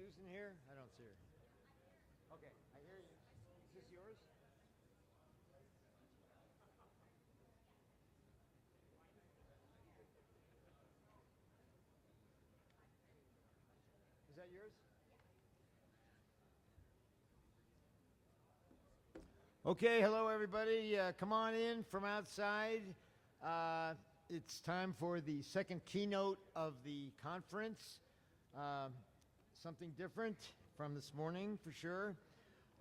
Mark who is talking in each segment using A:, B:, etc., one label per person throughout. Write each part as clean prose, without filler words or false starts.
A: Susan here? I don't see her. Okay, I hear you. Is this yours? Is that yours? Okay, hello everybody. Come on in from outside. It's time for the second keynote of the conference. Something different from this morning, for sure.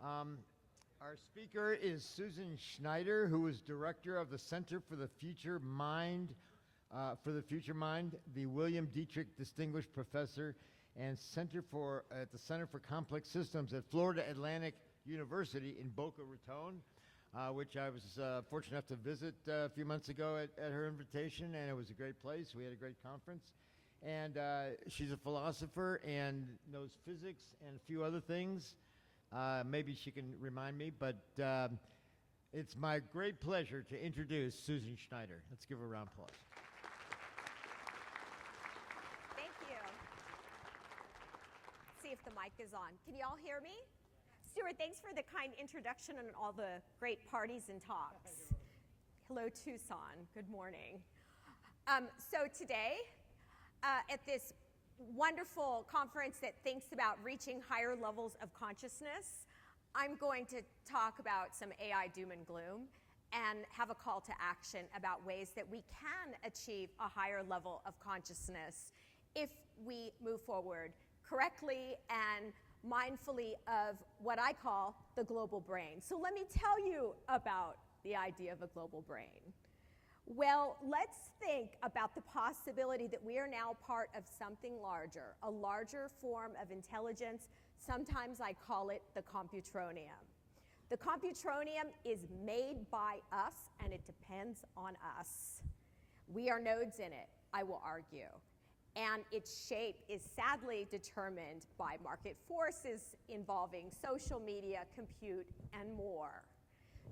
A: Our speaker is Susan Schneider, who is director of the Center for the Future Mind, the William Dietrich Distinguished Professor and at the Center for Complex Systems at Florida Atlantic University in Boca Raton, which I was fortunate enough to visit a few months ago at her invitation, and it was a great place. We had a great conference. And she's a philosopher and knows physics and a few other things. Maybe she can remind me, but it's my great pleasure to introduce Susan Schneider. Let's give her a round of applause.
B: Thank you. Let's see if the mic is on. Can you all hear me? Stuart, thanks for the kind introduction and all the great parties and talks. Hello, Tucson. Good morning. So today, at this wonderful conference that thinks about reaching higher levels of consciousness, I'm going to talk about some AI doom and gloom and have a call to action about ways that we can achieve a higher level of consciousness if we move forward correctly and mindfully of what I call the global brain. So let me tell you about the idea of a global brain. Well, let's think about the possibility that we are now part of something larger, a larger form of intelligence. Sometimes I call it the computronium. The computronium is made by us, and it depends on us. We are nodes in it, I will argue. And its shape is sadly determined by market forces involving social media, compute, and more.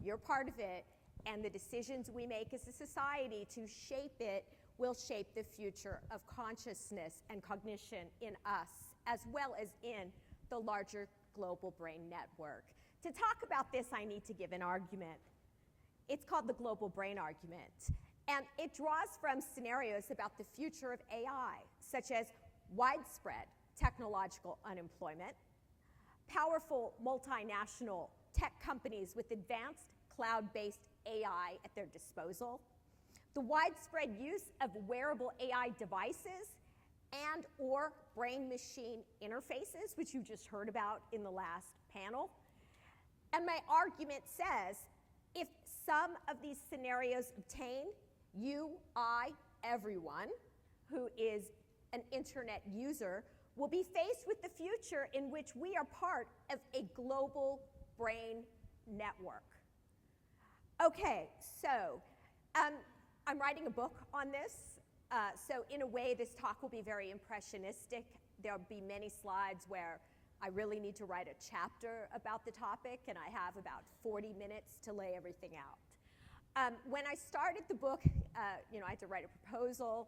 B: You're part of it. And the decisions we make as a society to shape it will shape the future of consciousness and cognition in us, as well as in the larger global brain network. To talk about this, I need to give an argument. It's called the global brain argument. And it draws from scenarios about the future of AI, such as widespread technological unemployment, powerful multinational tech companies with advanced cloud-based AI at their disposal, the widespread use of wearable AI devices and or brain-machine interfaces, which you just heard about in the last panel. And my argument says, if some of these scenarios obtain, you, I, everyone who is an internet user will be faced with the future in which we are part of a global brain network. Okay, so I'm writing a book on this. So in a way, this talk will be very impressionistic. There'll be many slides where I really need to write a chapter about the topic, and I have about 40 minutes to lay everything out. When I started the book, I had to write a proposal,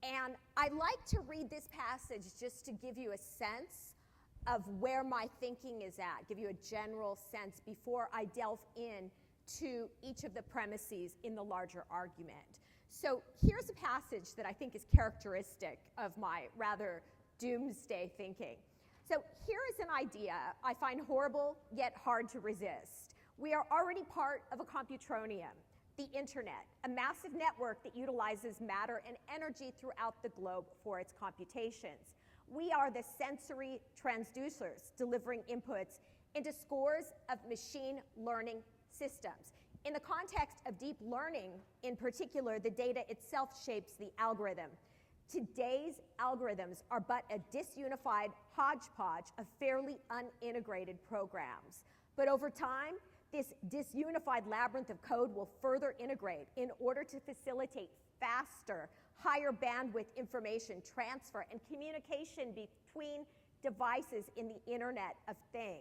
B: and I like to read this passage just to give you a sense of where my thinking is at, give you a general sense before I delve in to each of the premises in the larger argument. So here's a passage that I think is characteristic of my rather doomsday thinking. So here is an idea I find horrible yet hard to resist. We are already part of a computronium, the internet, a massive network that utilizes matter and energy throughout the globe for its computations. We are the sensory transducers delivering inputs into scores of machine learning systems. In the context of deep learning, in particular, the data itself shapes the algorithm. Today's algorithms are but a disunified hodgepodge of fairly unintegrated programs. But over time, this disunified labyrinth of code will further integrate in order to facilitate faster, higher bandwidth information transfer and communication between devices in the Internet of Things.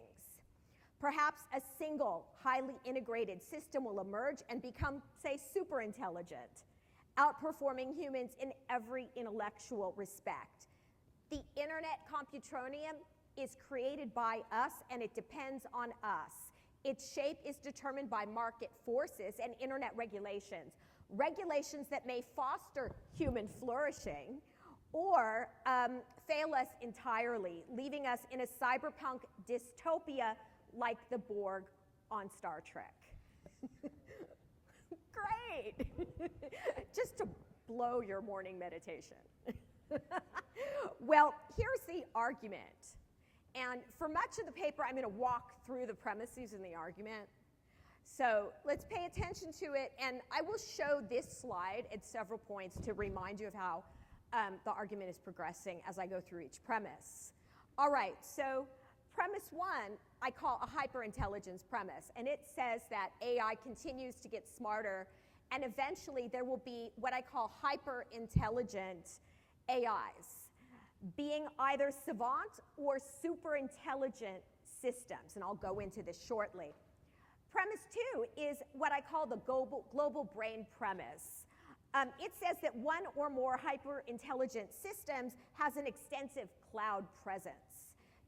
B: Perhaps a single, highly integrated system will emerge and become, say, super intelligent, outperforming humans in every intellectual respect. The Internet computronium is created by us and it depends on us. Its shape is determined by market forces and internet regulations. Regulations that may foster human flourishing or fail us entirely, leaving us in a cyberpunk dystopia like the Borg on Star Trek. Great! Just to blow your morning meditation. Well, here's the argument. And for much of the paper, I'm going to walk through the premises in the argument. So let's pay attention to it, and I will show this slide at several points to remind you of how the argument is progressing as I go through each premise. All right, so premise one I call a hyperintelligence premise, and it says that AI continues to get smarter, and eventually there will be what I call hyperintelligent AIs, being either savant or super intelligent systems, and I'll go into this shortly. Premise two is what I call the global brain premise. It says that one or more hyper-intelligent systems has an extensive cloud presence.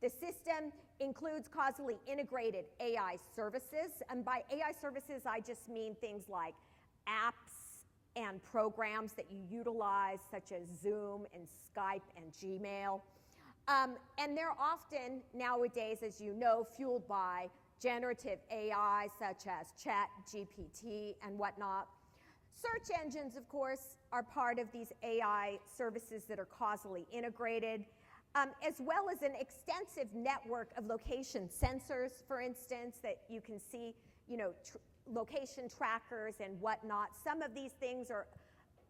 B: The system includes causally integrated AI services, and by AI services I just mean things like apps and programs that you utilize, such as Zoom and Skype and Gmail. And they're often nowadays, as you know, fueled by generative AI such as ChatGPT and whatnot. Search engines, of course, are part of these AI services that are causally integrated, as well as an extensive network of location sensors, for instance, that you can see, location trackers and whatnot. Some of these things are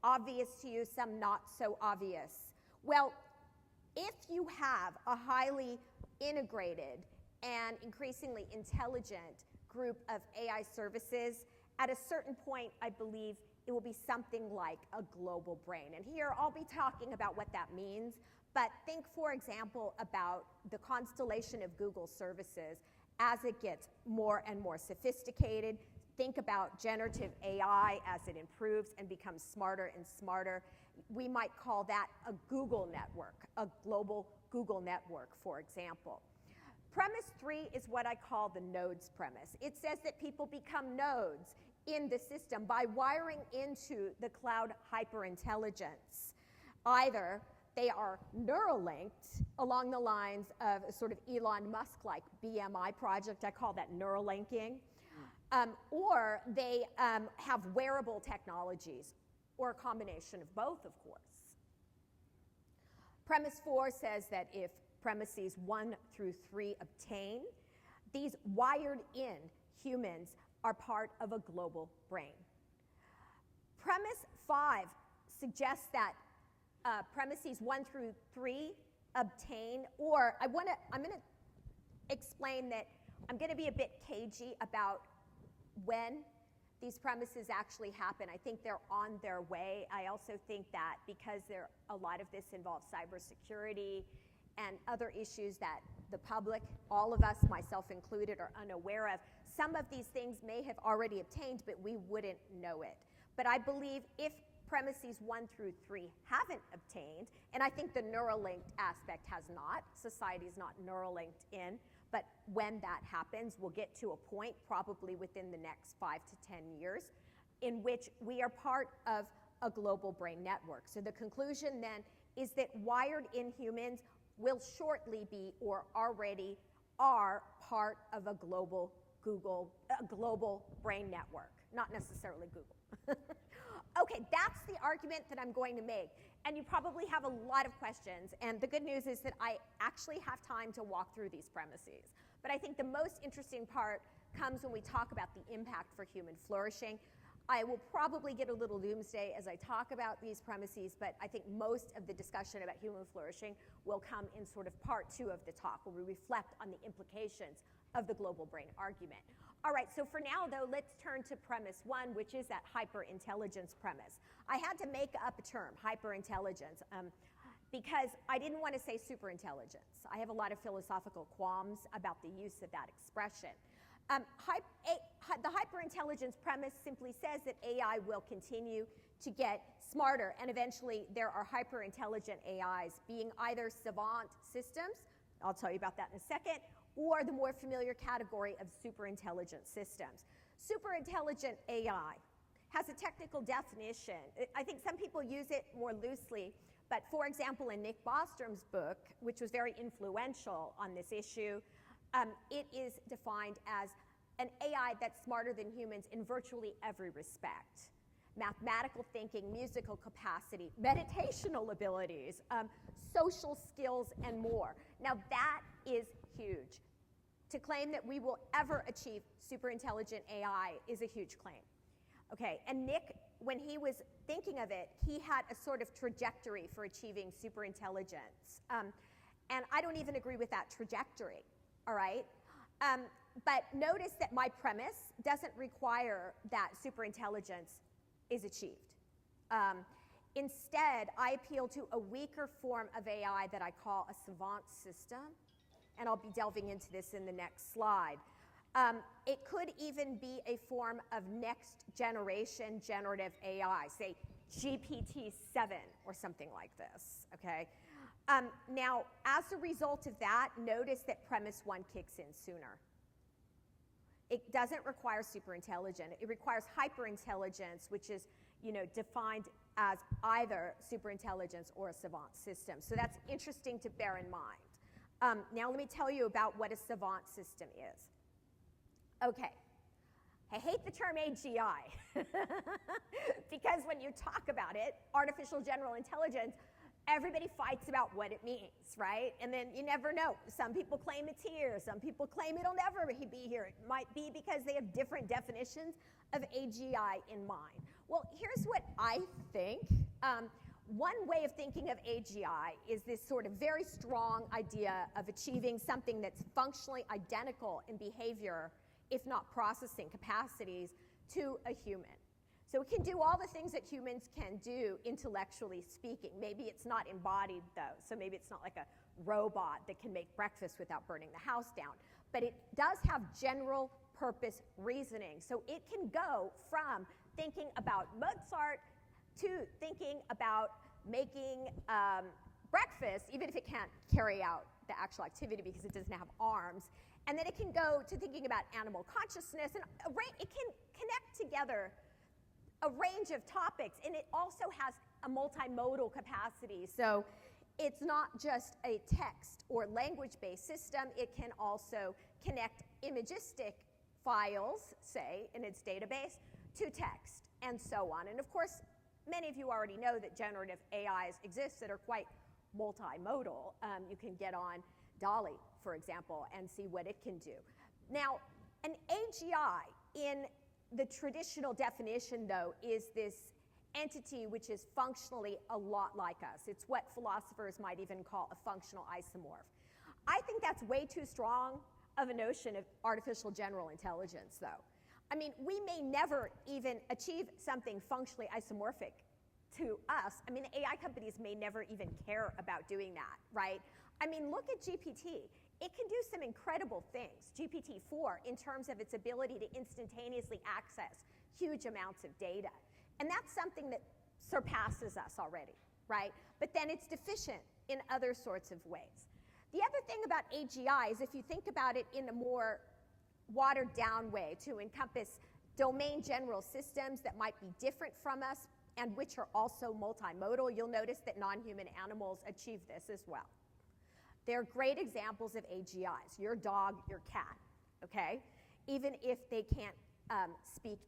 B: obvious to you, some not so obvious. Well, if you have a highly integrated and increasingly intelligent group of AI services, at a certain point, I believe it will be something like a global brain. And here I'll be talking about what that means, but think, for example, about the constellation of Google services as it gets more and more sophisticated. Think about generative AI as it improves and becomes smarter and smarter. We might call that a Google network, a global Google network, for example. Premise three is what I call the nodes premise. It says that people become nodes in the system by wiring into the cloud hyperintelligence. Either they are neural linked along the lines of a sort of Elon Musk-like BMI project, I call that neural linking, or they have wearable technologies, or a combination of both, of course. Premise four says that if premises 1 through 3 obtain, these wired-in humans are part of a global brain. Premise 5 suggests that premises 1 through 3 obtain, or I'm going to explain that I'm going to be a bit cagey about when these premises actually happen. I think they're on their way. I also think that because a lot of this involves cybersecurity and other issues that the public, all of us, myself included, are unaware of, some of these things may have already obtained, but we wouldn't know it. But I believe if premises 1 through 3 haven't obtained, and I think the neural linked aspect has not, society is not neural linked in, but when that happens, we'll get to a point, probably within the next 5 to 10 years, in which we are part of a global brain network. So the conclusion then is that wired-in humans will shortly be, or already are, part of a global brain network, not necessarily Google. Okay, that's the argument that I'm going to make. And you probably have a lot of questions, and the good news is that I actually have time to walk through these premises. But I think the most interesting part comes when we talk about the impact for human flourishing. I will probably get a little doomsday as I talk about these premises, but I think most of the discussion about human flourishing will come in sort of part 2 of the talk, where we reflect on the implications of the global brain argument. All right, so for now, though, let's turn to premise 1, which is that hyperintelligence premise. I had to make up a term, hyperintelligence, because I didn't want to say superintelligence. I have a lot of philosophical qualms about the use of that expression. The hyperintelligence premise simply says that AI will continue to get smarter, and eventually there are hyperintelligent AIs being either savant systems, I'll tell you about that in a second, or the more familiar category of superintelligent systems. Superintelligent AI has a technical definition. I think some people use it more loosely, but for example, in Nick Bostrom's book, which was very influential on this issue, it is defined as an AI that's smarter than humans in virtually every respect. Mathematical thinking, musical capacity, meditational abilities, social skills, and more. Now that is huge. To claim that we will ever achieve superintelligent AI is a huge claim. Okay, and Nick, when he was thinking of it, he had a sort of trajectory for achieving superintelligence. And I don't even agree with that trajectory, all right? But notice that my premise doesn't require that superintelligence is achieved. Instead, I appeal to a weaker form of AI that I call a savant system, and I'll be delving into this in the next slide. It could even be a form of next generation generative AI, say GPT-7 or something like this, okay? Now, as a result of that, notice that premise one kicks in sooner. It doesn't require superintelligence. It requires hyperintelligence, which is, defined as either superintelligence or a savant system. So that's interesting to bear in mind. Now let me tell you about what a savant system is. Okay, I hate the term AGI because when you talk about it, artificial general intelligence, everybody fights about what it means, right? And then you never know. Some people claim it's here. Some people claim it'll never be here. It might be because they have different definitions of AGI in mind. Well, here's what I think. One way of thinking of AGI is this sort of very strong idea of achieving something that's functionally identical in behavior, if not processing capacities, to a human. So it can do all the things that humans can do, intellectually speaking. Maybe it's not embodied, though. So maybe it's not like a robot that can make breakfast without burning the house down. But it does have general purpose reasoning. So it can go from thinking about Mozart to thinking about making breakfast, even if it can't carry out the actual activity because it doesn't have arms. And then it can go to thinking about animal consciousness, and it can connect together a range of topics, and it also has a multimodal capacity. So it's not just a text or language-based system. It can also connect imagistic files, say, in its database, to text, and so on. And of course, many of you already know that generative AIs exist that are quite multimodal. You can get on DALL-E, for example, and see what it can do. Now, an AGI in the traditional definition, though, is this entity which is functionally a lot like us. It's what philosophers might even call a functional isomorph. I think that's way too strong of a notion of artificial general intelligence, though. I mean, we may never even achieve something functionally isomorphic to us. I mean, AI companies may never even care about doing that, right? I mean, look at GPT. It can do some incredible things, GPT-4, in terms of its ability to instantaneously access huge amounts of data. And that's something that surpasses us already, right? But then it's deficient in other sorts of ways. The other thing about AGI is if you think about it in a more watered down way to encompass domain general systems that might be different from us and which are also multimodal, you'll notice that non-human animals achieve this as well. They're great examples of AGIs, your dog, your cat, okay? Even if they can't speak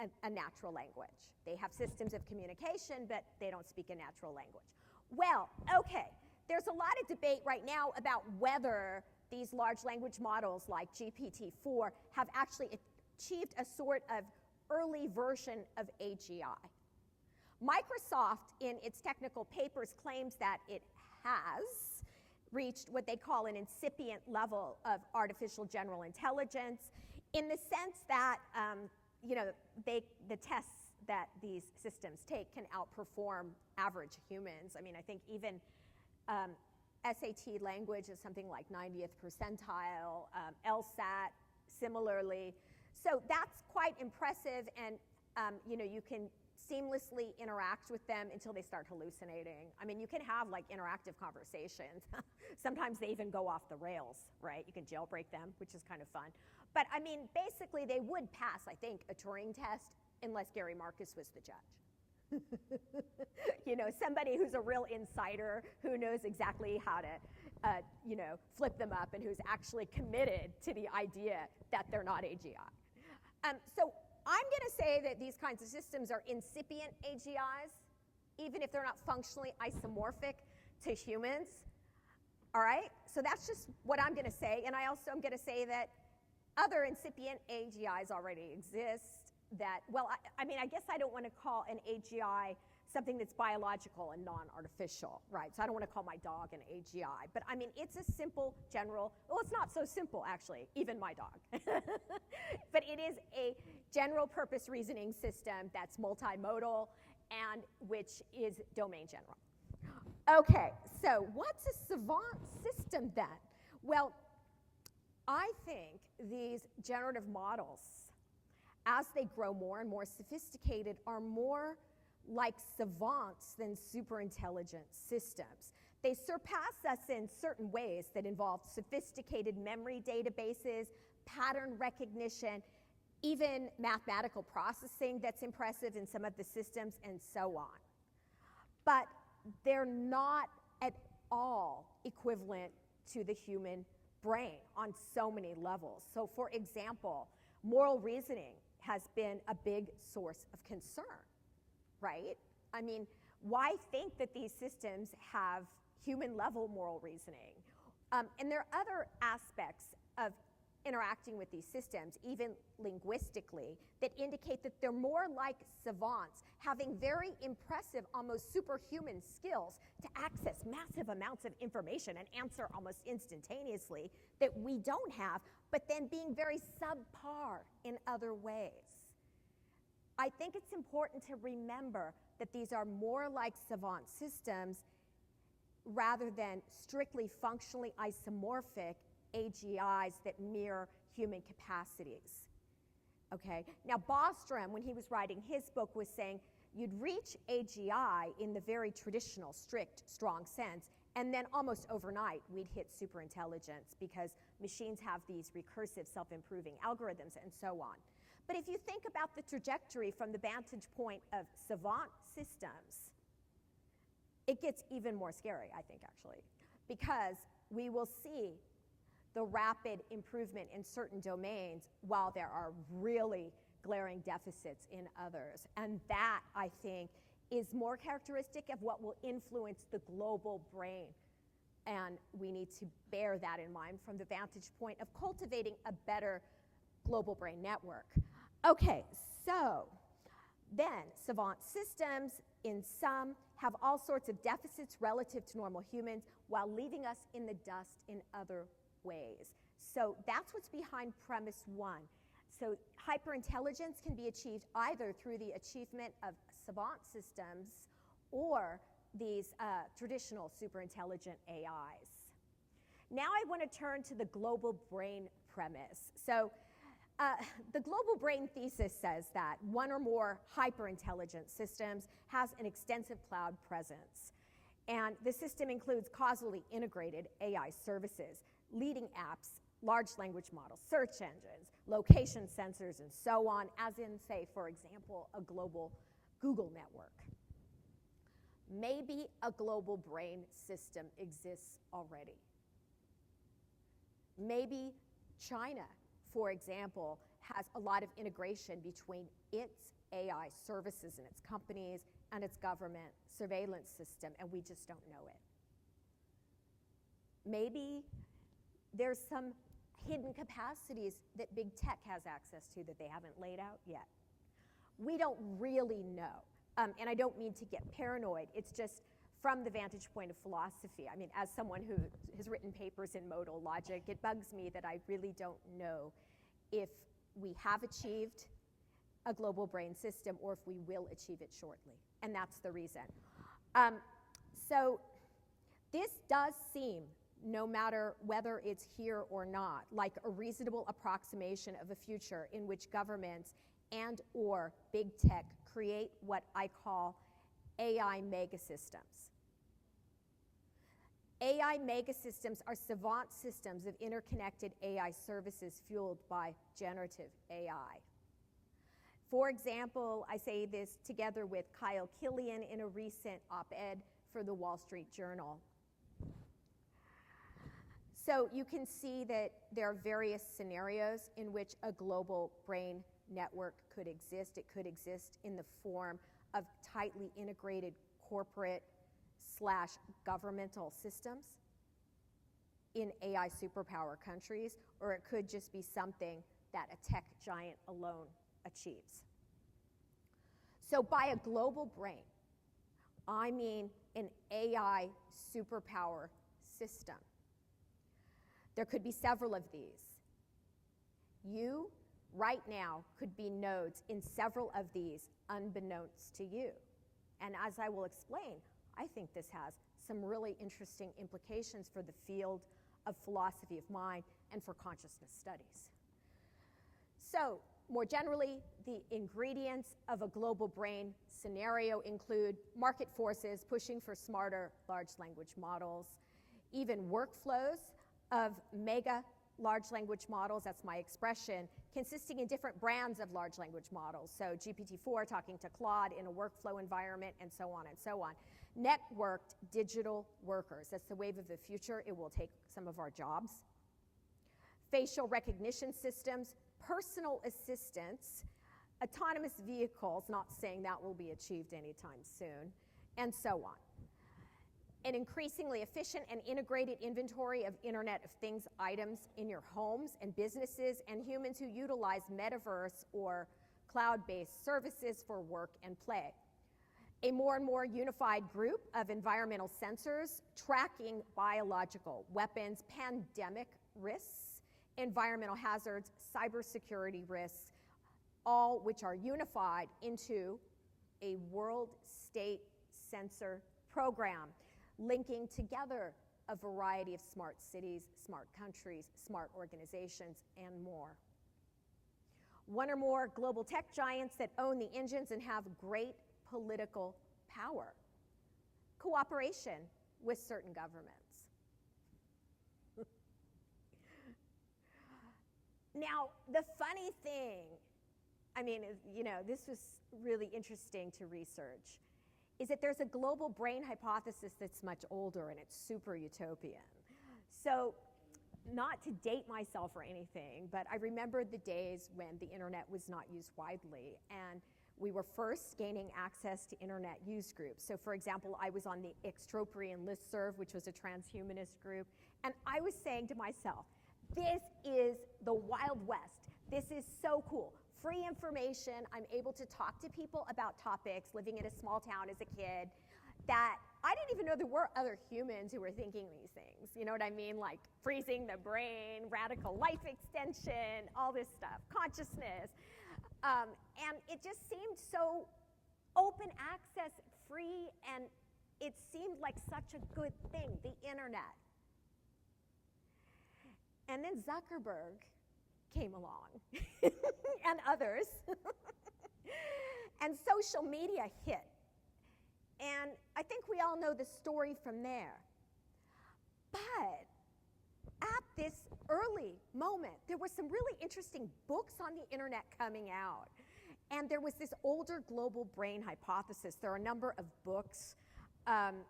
B: a natural language. They have systems of communication, but they don't speak a natural language. Well, okay, there's a lot of debate right now about whether these large language models like GPT-4 have actually achieved a sort of early version of AGI. Microsoft, in its technical papers, claims that it has reached what they call an incipient level of artificial general intelligence, in the sense that the tests that these systems take can outperform average humans. I mean, I think even SAT language is something like 90th percentile, LSAT similarly. So that's quite impressive, and you can seamlessly interact with them until they start hallucinating. I mean, you can have like interactive conversations. Sometimes they even go off the rails, right? You can jailbreak them, which is kind of fun. But I mean, basically they would pass, I think, a Turing test unless Gary Marcus was the judge. You know, somebody who's a real insider, who knows exactly how to, you know, flip them up, and who's actually committed to the idea that they're not AGI. So I'm going to say that these kinds of systems are incipient AGIs, even if they're not functionally isomorphic to humans. All right? So that's just what I'm going to say. And I also am going to say that other incipient AGIs already exist that, well, I mean, I guess I don't want to call an AGI something that's biological and non-artificial, right? So I don't want to call my dog an AGI. But I mean, it's a simple, general, well, it's not so simple, actually, even my dog. But it is a general purpose reasoning system that's multimodal and which is domain general. Okay, so what's a savant system then? Well, I think these generative models, as they grow more and more sophisticated, are more like savants than superintelligent systems. They surpass us in certain ways that involve sophisticated memory databases, pattern recognition, even mathematical processing that's impressive in some of the systems, and so on. But they're not at all equivalent to the human brain on so many levels. So for example, moral reasoning has been a big source of concern, right? I mean, why think that these systems have human-level moral reasoning? And there are other aspects of interacting with these systems, even linguistically, that indicate that they're more like savants, having very impressive, almost superhuman skills to access massive amounts of information and answer almost instantaneously that we don't have, but then being very subpar in other ways. I think it's important to remember that these are more like savant systems rather than strictly functionally isomorphic AGIs that mirror human capacities. Okay? Now, Bostrom, when he was writing his book, was saying you'd reach AGI in the very traditional, strict, strong sense, and then almost overnight we'd hit superintelligence because machines have these recursive, self-improving algorithms and so on. But if you think about the trajectory from the vantage point of savant systems, it gets even more scary, I think, actually, because we will see the rapid improvement in certain domains while there are really glaring deficits in others. And that, I think, is more characteristic of what will influence the global brain. And we need to bear that in mind from the vantage point of cultivating a better global brain network. Okay, so then savant systems, in some, have all sorts of deficits relative to normal humans while leaving us in the dust in other ways. So that's what's behind premise one. So hyperintelligence can be achieved either through the achievement of savant systems or these traditional superintelligent AIs. Now I want to turn to the global brain premise. So the global brain thesis says that one or more hyperintelligent systems has an extensive cloud presence. And the system includes causally integrated AI services, leading apps, large language models, search engines, location sensors, and so on, as in, say, for example, a global Google network. Maybe a global brain system exists already. Maybe China, for example, has a lot of integration between its AI services and its companies and its government surveillance system, and we just don't know it. Maybe there's some hidden capacities that big tech has access to that they haven't laid out yet. We don't really know, and I don't mean to get paranoid. It's just from the vantage point of philosophy. I mean, as someone who has written papers in modal logic, it bugs me that I really don't know if we have achieved a global brain system or if we will achieve it shortly, and that's the reason. So this does seem, no matter whether it's here or not, like a reasonable approximation of a future in which governments and or big tech create what I call AI megasystems. AI megasystems are savant systems of interconnected AI services fueled by generative AI. For example, I say this together with Kyle Killian in a recent op-ed for the Wall Street Journal. So you can see that there are various scenarios in which a global brain network could exist. It could exist in the form of tightly integrated corporate/governmental systems in AI superpower countries, or it could just be something that a tech giant alone achieves. So by a global brain, I mean an AI superpower system. There could be several of these. You, right now, could be nodes in several of these unbeknownst to you. And as I will explain, I think this has some really interesting implications for the field of philosophy of mind and for consciousness studies. So, more generally, the ingredients of a global brain scenario include market forces pushing for smarter large language models, even workflows of mega large language models, that's my expression, consisting in different brands of large language models. So GPT-4 talking to Claude in a workflow environment, and so on and so on. Networked digital workers, that's the wave of the future. It will take some of our jobs. Facial recognition systems, personal assistants, autonomous vehicles, not saying that will be achieved anytime soon, and so on. An increasingly efficient and integrated inventory of Internet of Things items in your homes and businesses, and humans who utilize metaverse or cloud-based services for work and play. A more and more unified group of environmental sensors tracking biological weapons, pandemic risks, environmental hazards, cybersecurity risks, all which are unified into a world state sensor program, linking together a variety of smart cities, smart countries, smart organizations, and more. One or more global tech giants that own the engines and have great political power. Cooperation with certain governments. Now, the funny thing, I mean, you know, this was really interesting to research, is that there's a global brain hypothesis that's much older, and it's super utopian. So, not to date myself or anything, but I remember the days when the internet was not used widely, and we were first gaining access to internet use groups. So for example, I was on the Extropian listserv, which was a transhumanist group, and I was saying to myself, this is the Wild West. This is so cool. Free information. I'm able to talk to people about topics, living in a small town as a kid, that I didn't even know there were other humans who were thinking these things. You know what I mean? Like freezing the brain, radical life extension, all this stuff, consciousness. And it just seemed so open access, free, and it seemed like such a good thing, the internet. And then Zuckerberg came along, and others, and social media hit. And I think we all know the story from there. But at this early moment, there were some really interesting books on the internet coming out. And there was this older global brain hypothesis. There are a number of books. And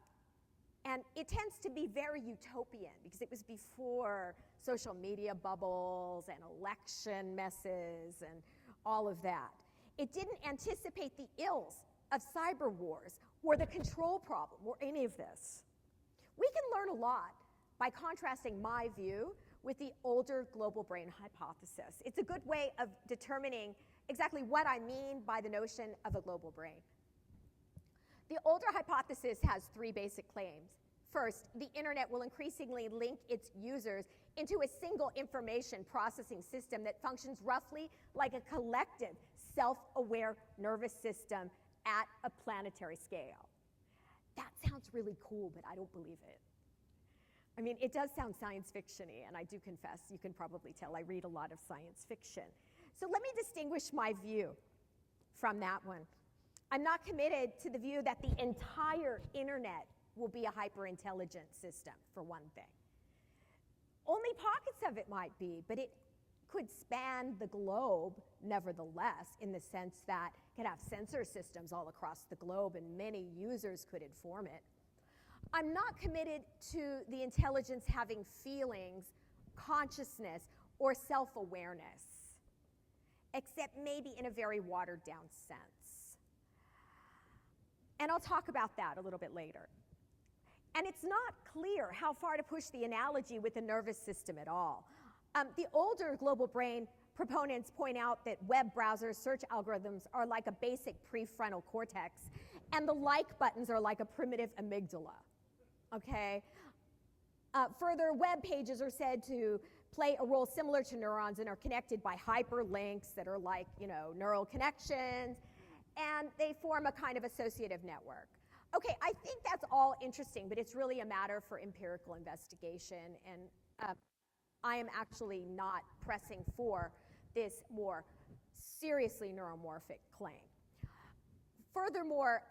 B: it tends to be very utopian because it was before social media bubbles and election messes and all of that. It didn't anticipate the ills of cyber wars or the control problem or any of this. We can learn a lot by contrasting my view with the older global brain hypothesis. It's a good way of determining exactly what I mean by the notion of a global brain. The older hypothesis has three basic claims. First, the internet will increasingly link its users into a single information processing system that functions roughly like a collective, self-aware nervous system at a planetary scale. That sounds really cool, but I don't believe it. I mean, it does sound science fiction-y, and I do confess, you can probably tell I read a lot of science fiction. So let me distinguish my view from that one. I'm not committed to the view that the entire internet will be a hyper-intelligent system, for one thing. Only pockets of it might be, but it could span the globe, nevertheless, in the sense that it could have sensor systems all across the globe and many users could inform it. I'm not committed to the intelligence having feelings, consciousness, or self-awareness, except maybe in a very watered-down sense. And I'll talk about that a little bit later. And it's not clear how far to push the analogy with the nervous system at all. The older global brain proponents point out that web browsers, search algorithms are like a basic prefrontal cortex, and the like buttons are like a primitive amygdala, okay? Further, web pages are said to play a role similar to neurons and are connected by hyperlinks that are like, neural connections, and they form a kind of associative network. Okay, I think that's all interesting, but it's really a matter for empirical investigation, and I am actually not pressing for this more seriously neuromorphic claim. Furthermore,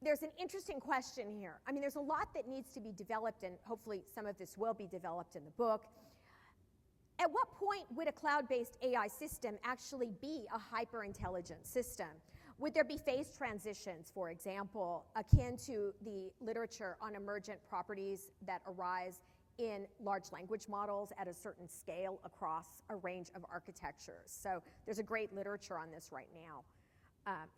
B: there's an interesting question here. I mean, there's a lot that needs to be developed, and hopefully some of this will be developed in the book. At what point would a cloud-based AI system actually be a hyper-intelligent system? Would there be phase transitions, for example, akin to the literature on emergent properties that arise in large language models at a certain scale across a range of architectures? So there's a great literature on this right now.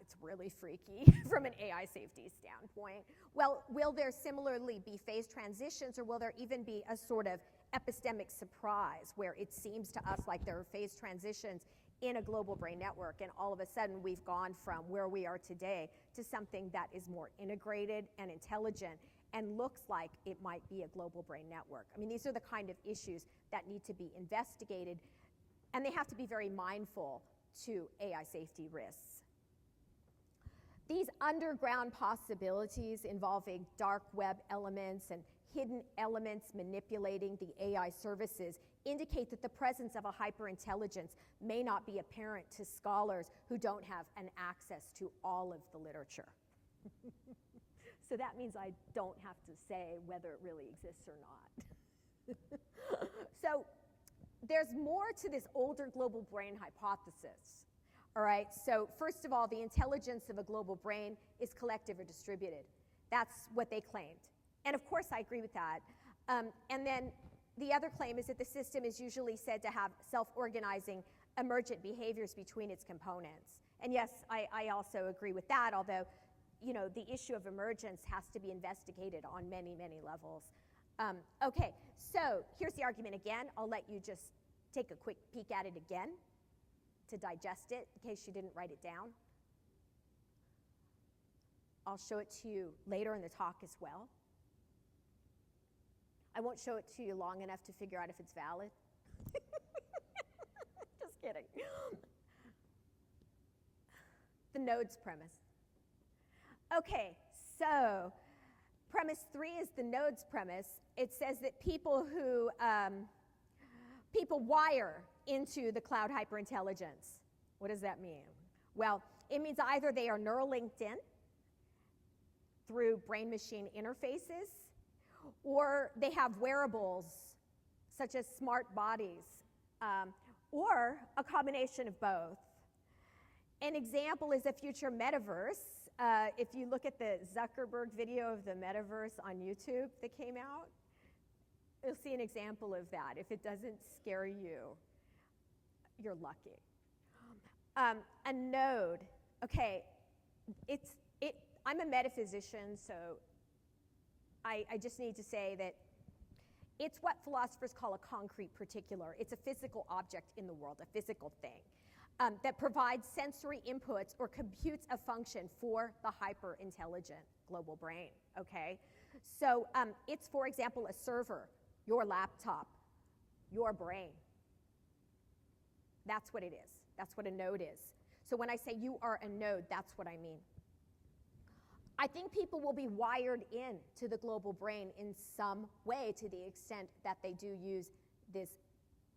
B: It's really freaky from an AI safety standpoint. Well, will there similarly be phase transitions, or will there even be a sort of epistemic surprise where it seems to us like there are phase transitions in a global brain network, and all of a sudden we've gone from where we are today to something that is more integrated and intelligent and looks like it might be a global brain network? I mean, these are the kind of issues that need to be investigated, and they have to be very mindful to AI safety risks. These underground possibilities involving dark web elements and hidden elements manipulating the AI services indicate that the presence of a hyperintelligence may not be apparent to scholars who don't have an access to all of the literature. So that means I don't have to say whether it really exists or not. So there's more to this older global brain hypothesis. All right, so first of all, the intelligence of a global brain is collective or distributed. That's what they claimed. And of course, I agree with that. And then the other claim is that the system is usually said to have self-organizing emergent behaviors between its components. And yes, I also agree with that, although the issue of emergence has to be investigated on many, many levels. Okay, so here's the argument again. I'll let you just take a quick peek at it again to digest it in case you didn't write it down. I'll show it to you later in the talk as well. I won't show it to you long enough to figure out if it's valid. Just kidding. The nodes premise. Okay, so premise 3 is the nodes premise. It says that people wire into the cloud hyperintelligence. What does that mean? Well, it means either they are neural linked in through brain-machine interfaces, or they have wearables such as smart bodies, or a combination of both. An example is a future metaverse. If you look at the Zuckerberg video of the metaverse on YouTube that came out, you'll see an example of that. If it doesn't scare you, you're lucky. A node, okay, I'm a metaphysician, so I just need to say that it's what philosophers call a concrete particular. It's a physical object in the world, a physical thing, that provides sensory inputs or computes a function for the hyper-intelligent global brain, okay? So it's, for example, a server, your laptop, your brain. That's what it is. That's what a node is. So when I say you are a node, that's what I mean. I think people will be wired in to the global brain in some way, to the extent that they do use this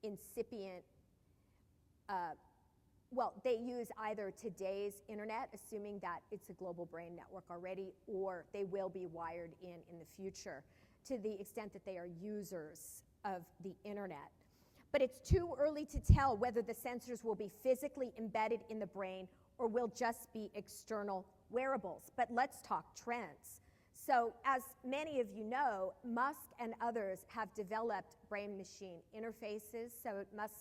B: incipient well, they use either today's internet, assuming that it's a global brain network already, or they will be wired in the future to the extent that they are users of the internet. But it's too early to tell whether the sensors will be physically embedded in the brain or will just be external wearables. But let's talk trends. So as many of you know, Musk and others have developed brain-machine interfaces. So Musk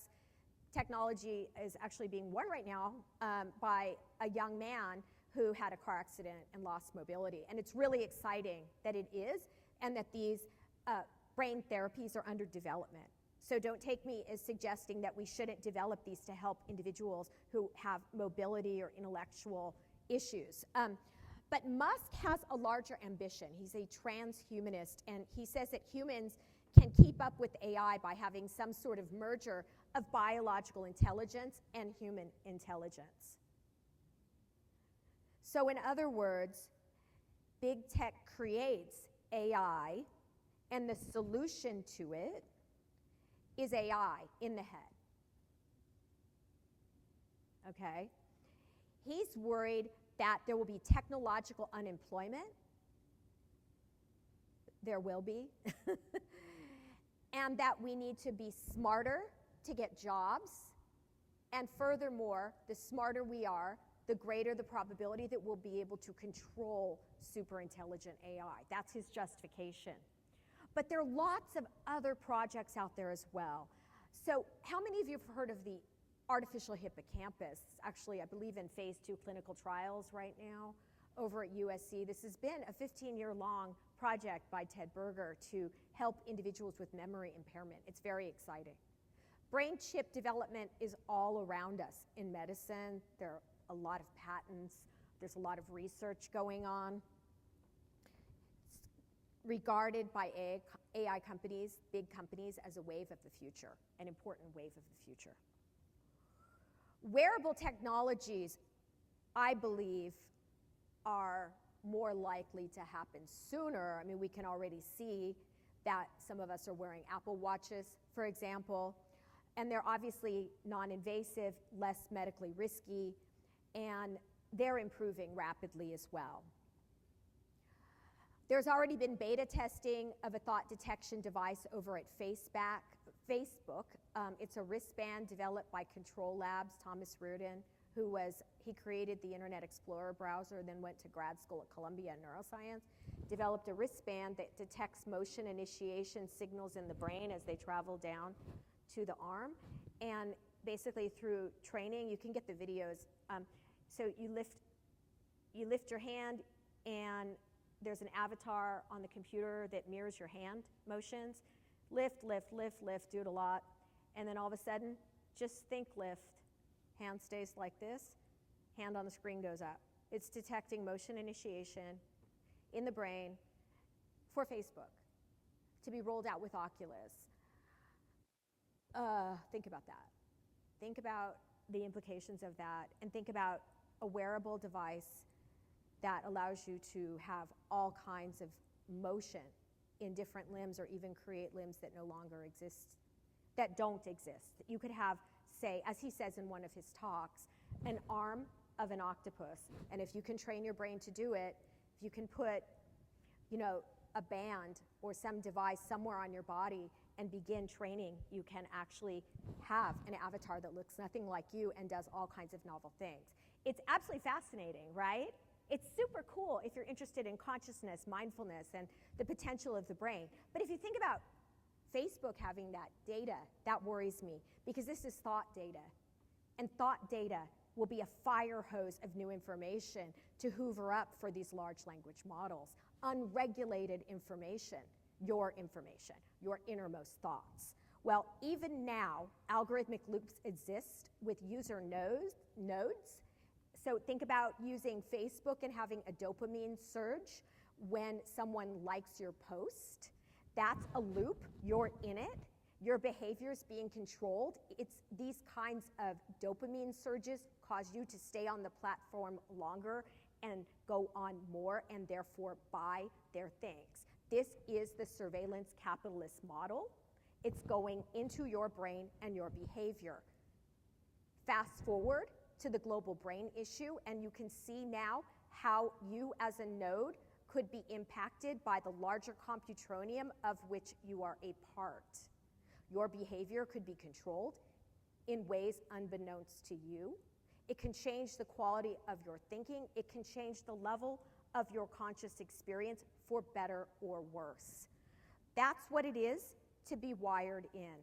B: technology is actually being worn right now by a young man who had a car accident and lost mobility. And it's really exciting that it is, and that these brain therapies are under development. So don't take me as suggesting that we shouldn't develop these to help individuals who have mobility or intellectual issues. But Musk has a larger ambition. He's a transhumanist, and he says that humans can keep up with AI by having some sort of merger of biological intelligence and human intelligence. So in other words, big tech creates AI, and the solution to it is AI in the head. Okay? He's worried that there will be technological unemployment. There will be. And that we need to be smarter to get jobs. And furthermore, the smarter we are, the greater the probability that we'll be able to control super intelligent AI. That's his justification. But there are lots of other projects out there as well. So how many of you have heard of the artificial hippocampus? Actually, I believe in phase 2 clinical trials right now over at USC. This has been a 15-year-long project by Ted Berger to help individuals with memory impairment. It's very exciting. Brain chip development is all around us in medicine. There are a lot of patents. There's a lot of research going on. It's regarded by AI companies, big companies, as a wave of the future, an important wave of the future. Wearable technologies, I believe, are more likely to happen sooner. I mean, we can already see that some of us are wearing Apple Watches, for example, and they're obviously non-invasive, less medically risky, and they're improving rapidly as well. There's already been beta testing of a thought detection device over at Facebook. It's a wristband developed by Control Labs, Thomas Reardon, he created the Internet Explorer browser, then went to grad school at Columbia in neuroscience, developed a wristband that detects motion initiation signals in the brain as they travel down to the arm. And basically through training, you can get the videos. So you lift your hand, and there's an avatar on the computer that mirrors your hand motions. Lift, lift, lift, lift, do it a lot. And then all of a sudden, just think lift. Hand stays like this, hand on the screen goes up. It's detecting motion initiation in the brain for Facebook to be rolled out with Oculus. Think about that. Think about the implications of that, and think about a wearable device that allows you to have all kinds of motion in different limbs, or even create limbs that no longer exist, that don't exist. You could have, say, as he says in one of his talks, an arm of an octopus. And if you can train your brain to do it, if you can put, a band or some device somewhere on your body and begin training, you can actually have an avatar that looks nothing like you and does all kinds of novel things. It's absolutely fascinating, right? It's super cool if you're interested in consciousness, mindfulness, and the potential of the brain. But if you think about Facebook having that data, that worries me, because this is thought data. And thought data will be a fire hose of new information to hoover up for these large language models. Unregulated information, your innermost thoughts. Well, even now, algorithmic loops exist with user nodes. So think about using Facebook and having a dopamine surge when someone likes your post. That's a loop. You're in it. Your behavior is being controlled. It's these kinds of dopamine surges cause you to stay on the platform longer and go on more, and therefore buy their things. This is the surveillance capitalist model. It's going into your brain and your behavior. Fast forward to the global brain issue, and you can see now how you as a node could be impacted by the larger computronium of which you are a part. Your behavior could be controlled in ways unbeknownst to you. It can change the quality of your thinking. It can change the level of your conscious experience for better or worse. That's what it is to be wired in.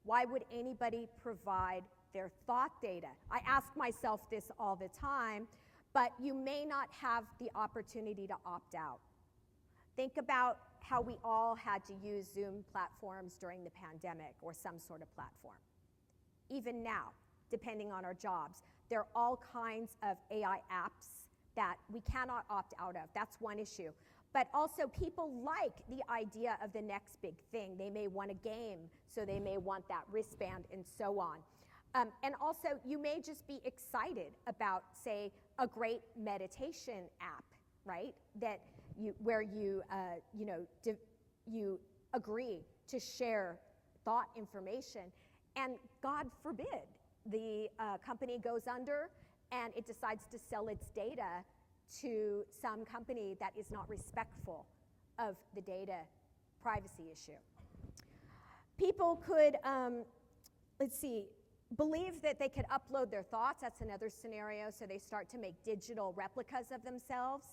B: Why would anybody provide their thought data? I ask myself this all the time, but you may not have the opportunity to opt out. Think about how we all had to use Zoom platforms during the pandemic or some sort of platform. Even now, depending on our jobs, there are all kinds of AI apps that we cannot opt out of. That's one issue. But also people like the idea of the next big thing. They may want a game, so they may want that wristband and so on. And also, you may just be excited about, say, a great meditation app, right? That where you agree to share thought information, and God forbid the company goes under and it decides to sell its data to some company that is not respectful of the data privacy issue. People could, believe that they could upload their thoughts. That's another scenario. So they start to make digital replicas of themselves.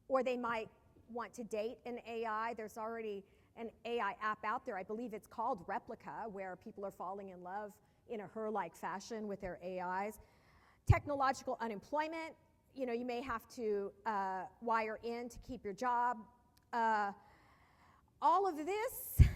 B: Or they might want to date an AI. There's already an AI app out there. I believe it's called Replica, where people are falling in love in a her-like fashion with their AIs. Technological unemployment. You know, you may have to wire in to keep your job. All of this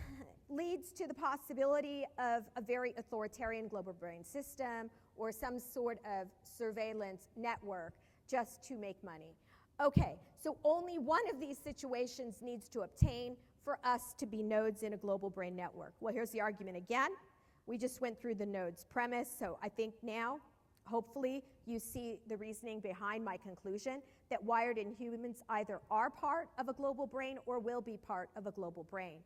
B: leads to the possibility of a very authoritarian global brain system or some sort of surveillance network just to make money. Okay, so only one of these situations needs to obtain for us to be nodes in a global brain network. Well, here's the argument again. We just went through the nodes premise, so I think now, hopefully, you see the reasoning behind my conclusion that wired-in humans either are part of a global brain or will be part of a global brain.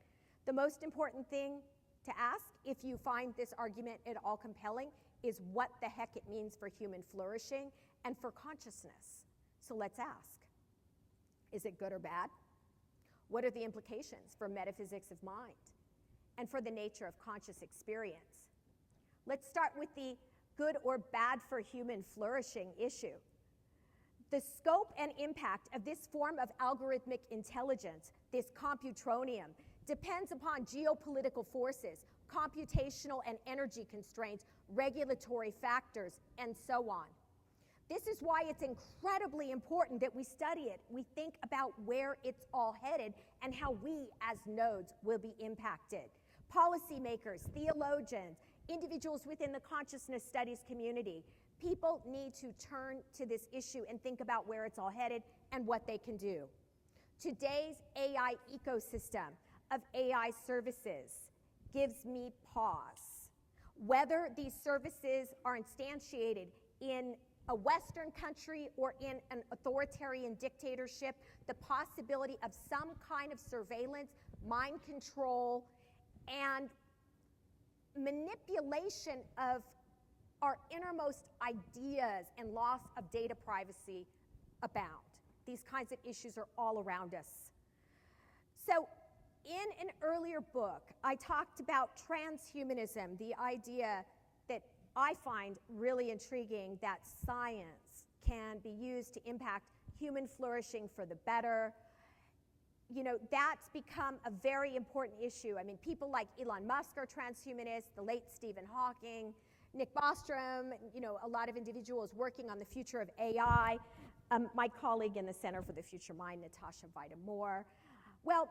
B: The most important thing to ask, if you find this argument at all compelling, is what the heck it means for human flourishing and for consciousness. So let's ask. Is it good or bad? What are the implications for metaphysics of mind and for the nature of conscious experience? Let's start with the good or bad for human flourishing issue. The scope and impact of this form of algorithmic intelligence, this computronium, depends upon geopolitical forces, computational and energy constraints, regulatory factors, and so on. This is why it's incredibly important that we study it. We think about where it's all headed and how we as nodes will be impacted. Policymakers, theologians, individuals within the consciousness studies community, people need to turn to this issue and think about where it's all headed and what they can do. Today's AI ecosystem of AI services gives me pause. Whether these services are instantiated in a Western country or in an authoritarian dictatorship, the possibility of some kind of surveillance, mind control, and manipulation of our innermost ideas and loss of data privacy abound. These kinds of issues are all around us. So, in an earlier book, I talked about transhumanism, the idea that I find really intriguing that science can be used to impact human flourishing for the better. You know, that's become a very important issue. I mean, people like Elon Musk are transhumanists, the late Stephen Hawking, Nick Bostrom, you know, a lot of individuals working on the future of AI. My colleague in the Center for the Future Mind, Natasha Vita-Moore. Well,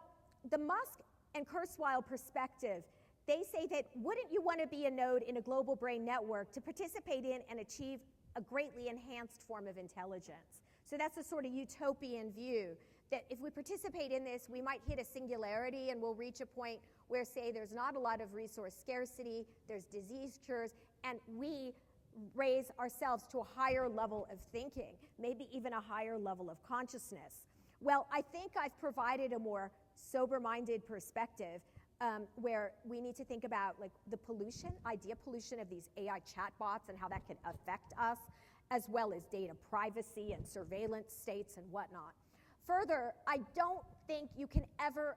B: the Musk and Kurzweil perspective, they say that wouldn't you want to be a node in a global brain network to participate in and achieve a greatly enhanced form of intelligence? So that's a sort of utopian view, that if we participate in this, we might hit a singularity and we'll reach a point where, say, there's not a lot of resource scarcity, there's disease cures, and we raise ourselves to a higher level of thinking, maybe even a higher level of consciousness. Well, I think I've provided a more sober-minded perspective where we need to think about like the pollution, idea pollution of these AI chatbots and how that could affect us, as well as data privacy and surveillance states and whatnot. Further, I don't think you can ever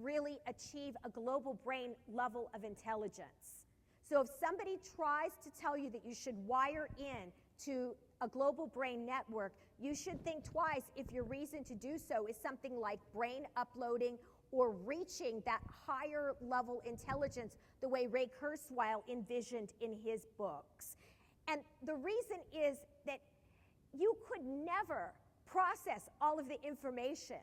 B: really achieve a global brain level of intelligence. So if somebody tries to tell you that you should wire in to a global brain network, you should think twice if your reason to do so is something like brain uploading or reaching that higher level intelligence the way Ray Kurzweil envisioned in his books. And the reason is that you could never process all of the information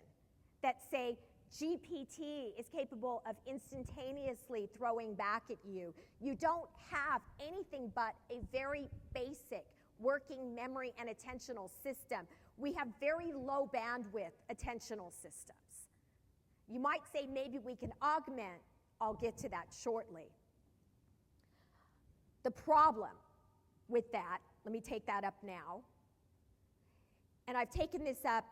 B: that, say, GPT is capable of instantaneously throwing back at you. You don't have anything but a very basic working memory and attentional system. We have very low bandwidth attentional systems. You might say maybe we can augment. I'll get to that shortly. The problem with that, let me take that up now. And I've taken this up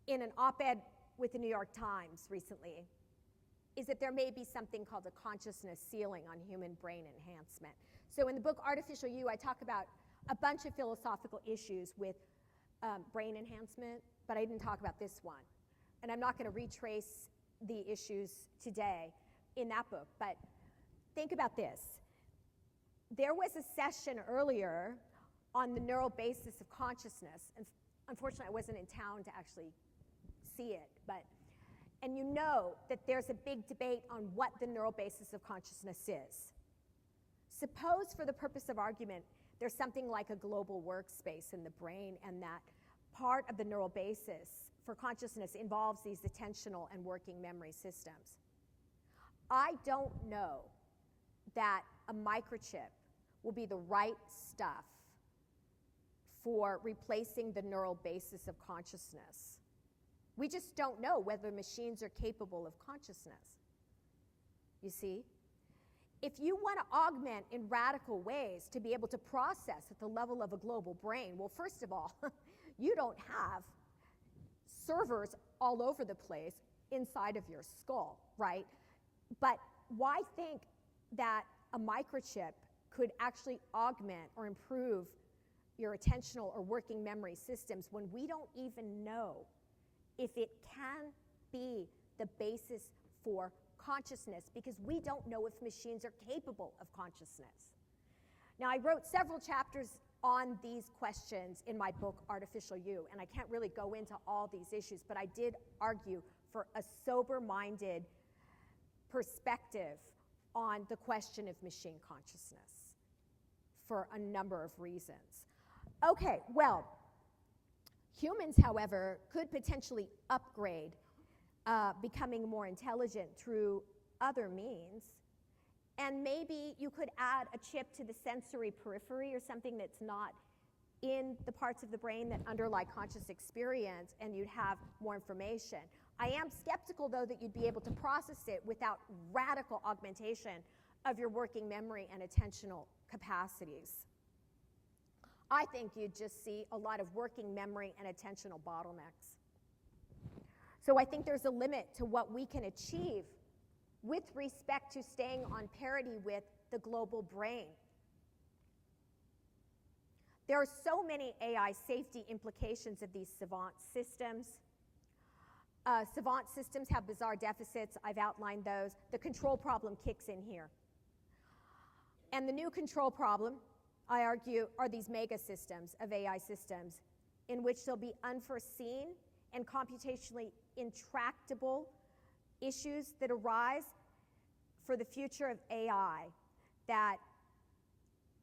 B: in an op-ed with the New York Times recently, is that there may be something called a consciousness ceiling on human brain enhancement. So in the book Artificial You, I talk about a bunch of philosophical issues with brain enhancement, but I didn't talk about this one. And I'm not going to retrace the issues today in that book, but think about this. There was a session earlier on the neural basis of consciousness, and unfortunately I wasn't in town to actually see it, and you know that there's a big debate on what the neural basis of consciousness is. Suppose, for the purpose of argument, there's something like a global workspace in the brain, and that part of the neural basis for consciousness involves these attentional and working memory systems. I don't know that a microchip will be the right stuff for replacing the neural basis of consciousness. We just don't know whether machines are capable of consciousness. You see? If you want to augment in radical ways to be able to process at the level of a global brain, well, first of all, you don't have servers all over the place inside of your skull, right? But why think that a microchip could actually augment or improve your attentional or working memory systems when we don't even know if it can be the basis for consciousness, because we don't know if machines are capable of consciousness. Now, I wrote several chapters on these questions in my book, Artificial You, and I can't really go into all these issues, but I did argue for a sober-minded perspective on the question of machine consciousness for a number of reasons. Okay, well, humans, however, could potentially upgrade becoming more intelligent through other means. And maybe you could add a chip to the sensory periphery or something that's not in the parts of the brain that underlie conscious experience, and you'd have more information. I am skeptical, though, that you'd be able to process it without radical augmentation of your working memory and attentional capacities. I think you'd just see a lot of working memory and attentional bottlenecks. So I think there's a limit to what we can achieve with respect to staying on parity with the global brain. There are so many AI safety implications of these savant systems. Savant systems have bizarre deficits. I've outlined those. The control problem kicks in here. And the new control problem, I argue, are these mega systems of AI systems in which there'll be unforeseen and computationally intractable issues that arise for the future of AI that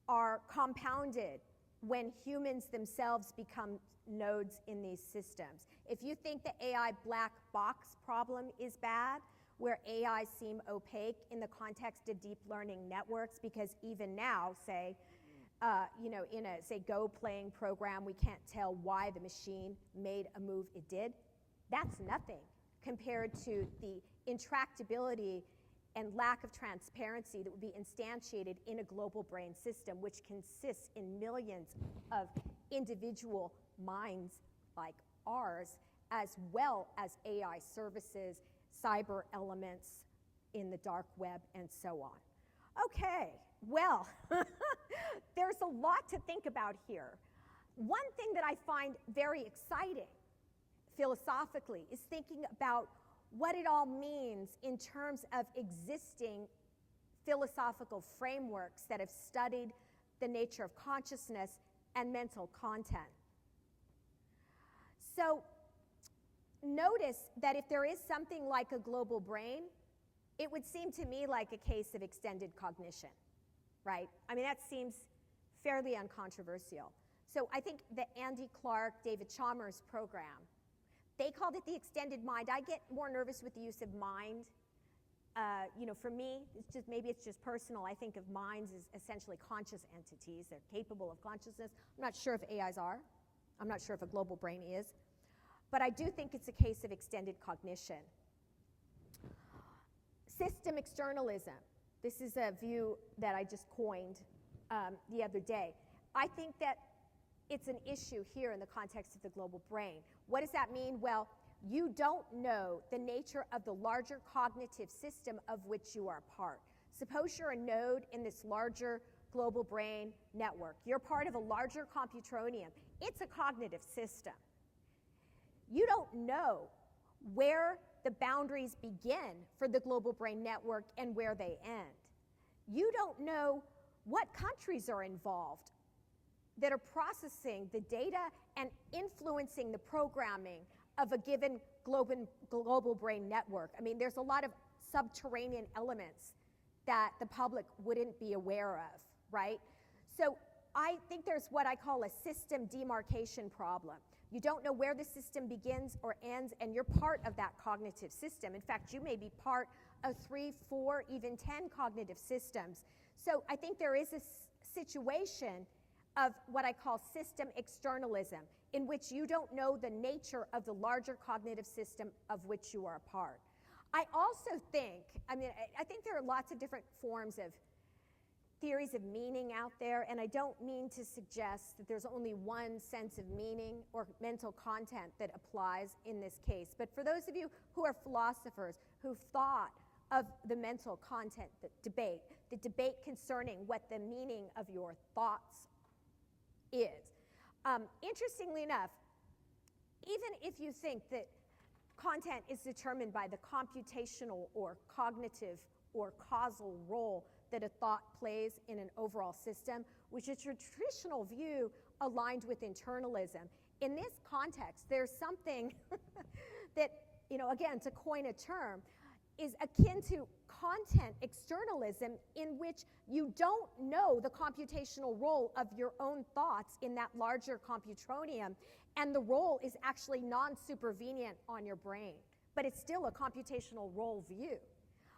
B: are compounded when humans themselves become nodes in these systems. If you think the AI black box problem is bad, where AI seem opaque in the context of deep learning networks, because even now, say, in a, say, Go playing program, we can't tell why the machine made a move it did. That's nothing compared to the intractability and lack of transparency that would be instantiated in a global brain system, which consists in millions of individual minds like ours, as well as AI services, cyber elements, in the dark web, and so on. Okay, well, there's a lot to think about here. One thing that I find very exciting philosophically is thinking about what it all means in terms of existing philosophical frameworks that have studied the nature of consciousness and mental content. So notice that if there is something like a global brain, it would seem to me like a case of extended cognition, right? I mean, that seems fairly uncontroversial. So I think the Andy Clark, David Chalmers program, they called it the extended mind. I get more nervous with the use of mind. For me, maybe it's just personal. I think of minds as essentially conscious entities. They're capable of consciousness. I'm not sure if AIs are. I'm not sure if a global brain is. But I do think it's a case of extended cognition. System externalism. This is a view that I just coined the other day. I think that it's an issue here in the context of the global brain. What does that mean? Well, you don't know the nature of the larger cognitive system of which you are a part. Suppose you're a node in this larger global brain network. You're part of a larger computronium. It's a cognitive system. You don't know where the boundaries begin for the global brain network and where they end. You don't know what countries are involved that are processing the data and influencing the programming of a given global brain network. I mean, there's a lot of subterranean elements that the public wouldn't be aware of, right? So I think there's what I call a system demarcation problem. You don't know where the system begins or ends, and you're part of that cognitive system. In fact, you may be part of 3, 4, even 10 cognitive systems. So I think there is a situation of what I call system externalism, in which you don't know the nature of the larger cognitive system of which you are a part. I also think, I think there are lots of different forms of theories of meaning out there, and I don't mean to suggest that there's only one sense of meaning or mental content that applies in this case. But for those of you who are philosophers who've thought of the mental content the debate concerning what the meaning of your thoughts is. Interestingly enough, even if you think that content is determined by the computational or cognitive or causal role that a thought plays in an overall system, which is a traditional view aligned with internalism, in this context, there's something that, again, to coin a term, is akin to content externalism, in which you don't know the computational role of your own thoughts in that larger computronium, and the role is actually non-supervenient on your brain, but it's still a computational role view.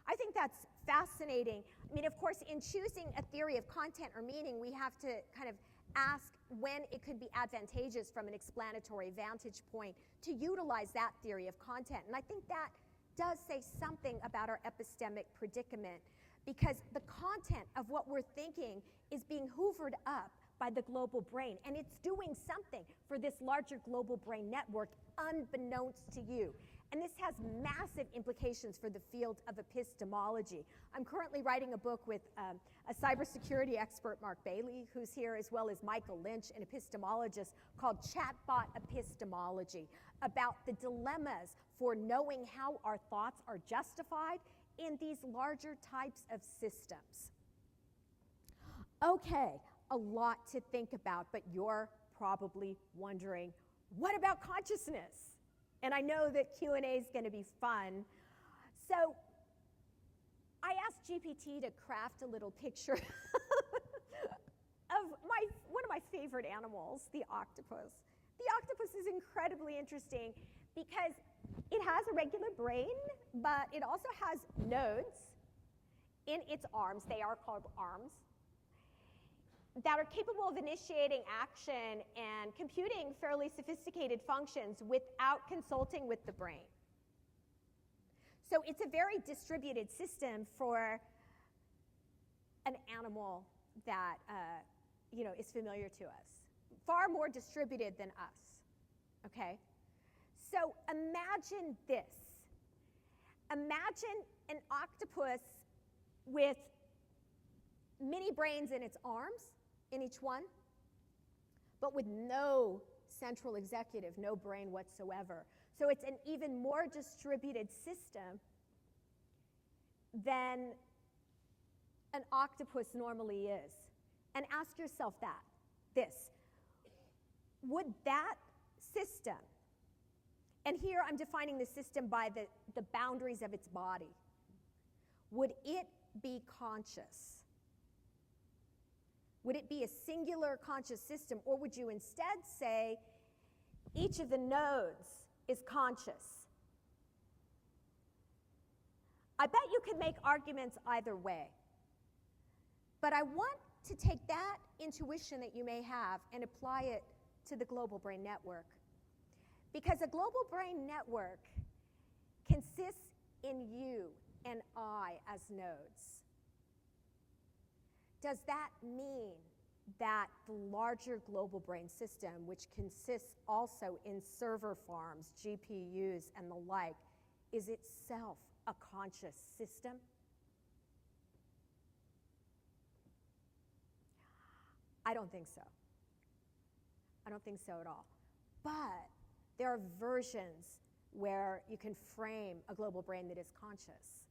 B: I think that's fascinating. I mean, of course, in choosing a theory of content or meaning, we have to kind of ask when it could be advantageous from an explanatory vantage point to utilize that theory of content. And I think that does say something about our epistemic predicament, because the content of what we're thinking is being hoovered up by the global brain, and it's doing something for this larger global brain network unbeknownst to you. And this has massive implications for the field of epistemology. I'm currently writing a book with a cybersecurity expert, Mark Bailey, who's here, as well as Michael Lynch, an epistemologist, called Chatbot Epistemology, about the dilemmas for knowing how our thoughts are justified in these larger types of systems. Okay, a lot to think about, but you're probably wondering, what about consciousness? And I know that Q&A is going to be fun. So I asked GPT to craft a little picture of one of my favorite animals, the octopus. The octopus is incredibly interesting because it has a regular brain, but it also has nodes in its arms. They are called arms, that are capable of initiating action and computing fairly sophisticated functions without consulting with the brain. So it's a very distributed system for an animal that is familiar to us. Far more distributed than us, okay? So imagine this. Imagine an octopus with mini brains in its arms, in each one, but with no central executive, no brain whatsoever. So it's an even more distributed system than an octopus normally is. And ask yourself this. Would that system, and here I'm defining the system by the boundaries of its body, would it be conscious? Would it be a singular conscious system, or would you instead say each of the nodes is conscious? I bet you could make arguments either way. But I want to take that intuition that you may have and apply it to the global brain network. Because a global brain network consists in you and I as nodes. Does that mean that the larger global brain system, which consists also in server farms, GPUs, and the like, is itself a conscious system? I don't think so. I don't think so at all. But there are versions where you can frame a global brain that is conscious.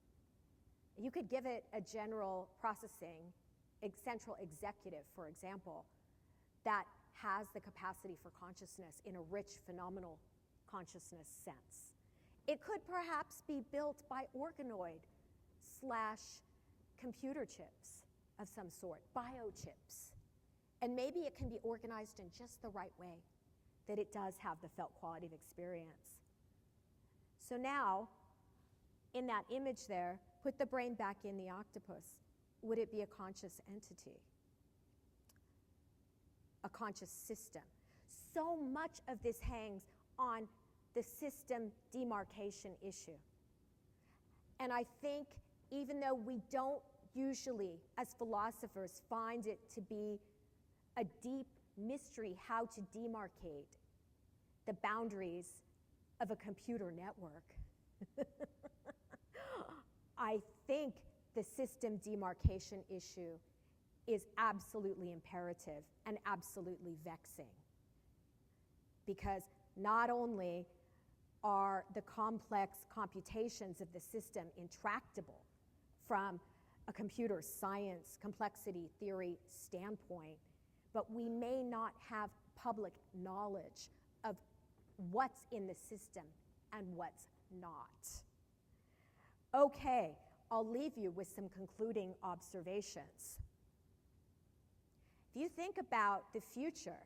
B: You could give it a general processing, central executive, for example, that has the capacity for consciousness in a rich, phenomenal consciousness sense. It could perhaps be built by organoid/computer chips of some sort, biochips. And maybe it can be organized in just the right way, that it does have the felt quality of experience. So now, in that image there, put the brain back in the octopus. Would it be a conscious entity? A conscious system? So much of this hangs on the system demarcation issue. And I think even though we don't usually, as philosophers, find it to be a deep mystery how to demarcate the boundaries of a computer network, I think the system demarcation issue is absolutely imperative and absolutely vexing. Because not only are the complex computations of the system intractable from a computer science complexity theory standpoint, but we may not have public knowledge of what's in the system and what's not. Okay, I'll leave you with some concluding observations. If you think about the future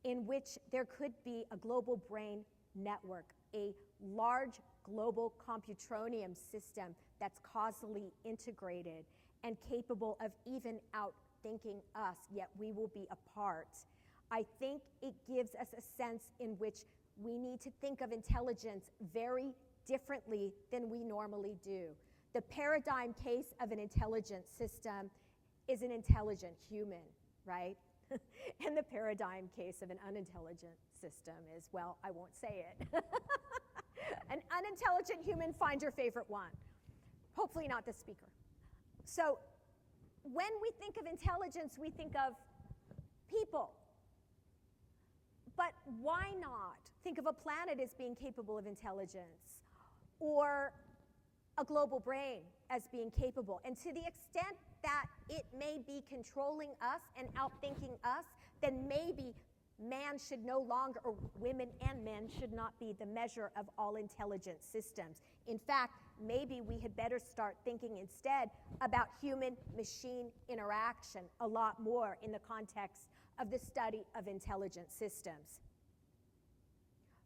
B: in which there could be a global brain network, a large global computronium system that's causally integrated and capable of even outthinking us, yet we will be a part, I think it gives us a sense in which we need to think of intelligence very differently than we normally do. The paradigm case of an intelligent system is an intelligent human, right? And the paradigm case of an unintelligent system is, well, I won't say it. An unintelligent human, find your favorite one. Hopefully not the speaker. So when we think of intelligence, we think of people. But why not think of a planet as being capable of intelligence, or a global brain as being capable? And to the extent that it may be controlling us and outthinking us, then maybe man should no longer, or women and men should not be the measure of all intelligent systems. In fact, maybe we had better start thinking instead about human-machine interaction a lot more in the context of the study of intelligent systems.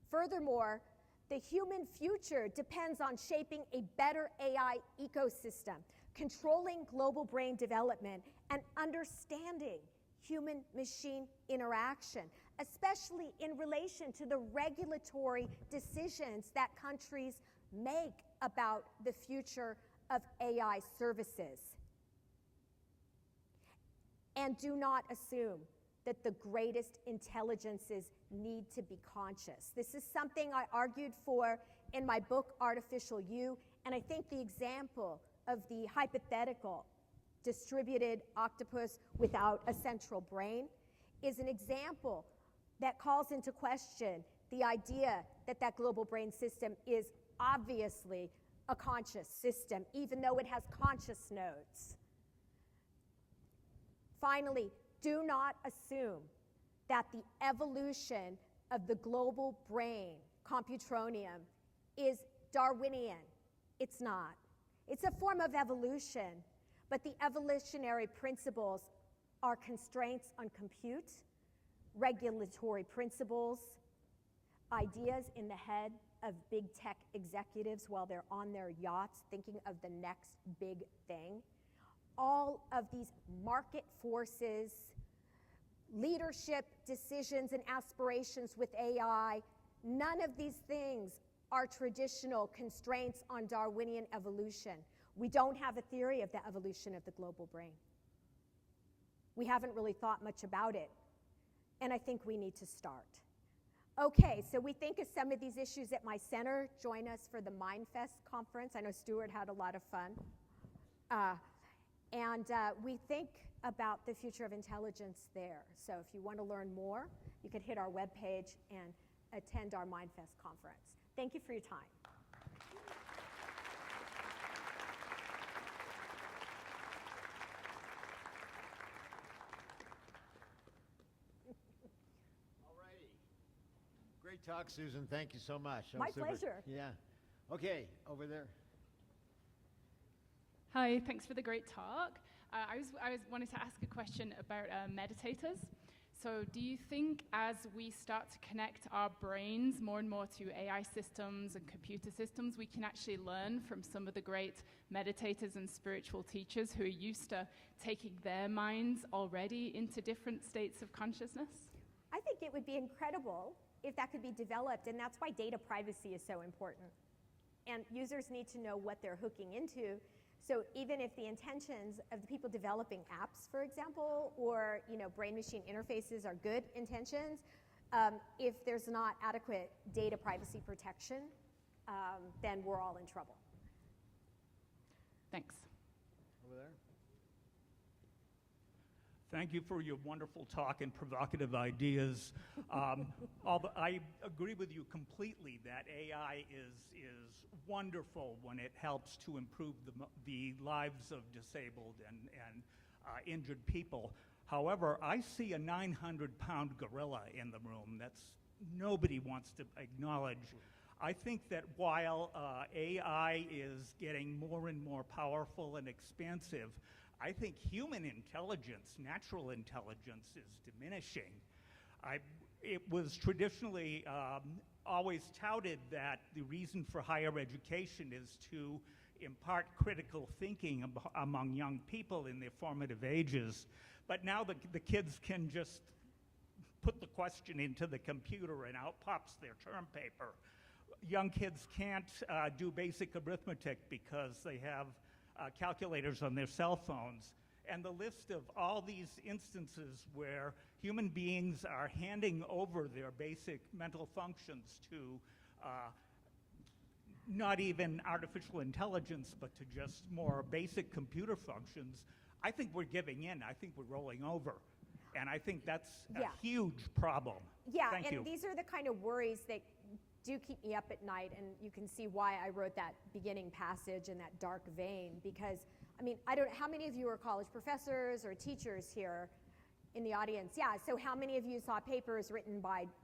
B: Furthermore, the human future depends on shaping a better AI ecosystem, controlling global brain development, and understanding human-machine interaction, especially in relation to the regulatory decisions that countries make about the future of AI services. And do not assume that the greatest intelligences need to be conscious. This is something I argued for in my book, Artificial You, And I think the example of the hypothetical distributed octopus without a central brain is an example that calls into question the idea that that global brain system is obviously a conscious system, even though it has conscious nodes. Finally, do not assume that the evolution of the global brain, computronium, is Darwinian. It's not. It's a form of evolution, but the evolutionary principles are constraints on compute, regulatory principles, ideas in the head of big tech executives while they're on their yachts thinking of the next big thing. All of these market forces, leadership decisions and aspirations with AI, none of these things are traditional constraints on Darwinian evolution. We don't have a theory of the evolution of the global brain. We haven't really thought much about it, and I think we need to start. Okay, so we think of some of these issues at my center. Join us for the MindFest conference. I know Stuart had a lot of fun. And we think about the future of intelligence there. So if you want to learn more, you could hit our webpage and attend our MindFest conference. Thank you for your time.
A: Great talk, Susan. Thank you so much.
B: My pleasure.
A: Yeah. Okay, over there.
C: Hi, thanks for the great talk. I wanted to ask a question about meditators. So do you think as we start to connect our brains more and more to AI systems and computer systems, we can actually learn from some of the great meditators and spiritual teachers who are used to taking their minds already into different states of consciousness?
B: I think it would be incredible if that could be developed, and that's why data privacy is so important. And users need to know what they're hooking into. So even if the intentions of the people developing apps, for example, or brain-machine interfaces are good intentions, if there's not adequate data privacy protection, then we're all in trouble.
C: Thanks.
A: Over there.
D: Thank you for your wonderful talk and provocative ideas. Although I agree with you completely that AI is wonderful when it helps to improve the lives of disabled and injured people. However, I see a 900-pound gorilla in the room that's nobody wants to acknowledge. I think that while AI is getting more and more powerful and expansive, I think human intelligence, natural intelligence, is diminishing. It was traditionally always touted that the reason for higher education is to impart critical thinking among young people in their formative ages. But now the kids can just put the question into the computer and out pops their term paper. Young kids can't do basic arithmetic because they have calculators on their cell phones. And the list of all these instances where human beings are handing over their basic mental functions to not even artificial intelligence, but to just more basic computer functions, I think we're giving in. I think we're rolling over. And I think that's a huge problem.
B: Yeah,
D: Thank you.
B: These are the kind of worries that do keep me up at night, and you can see why I wrote that beginning passage in that dark vein, because, I mean, how many of you are college professors or teachers here in the audience? Yeah, so how many of you saw papers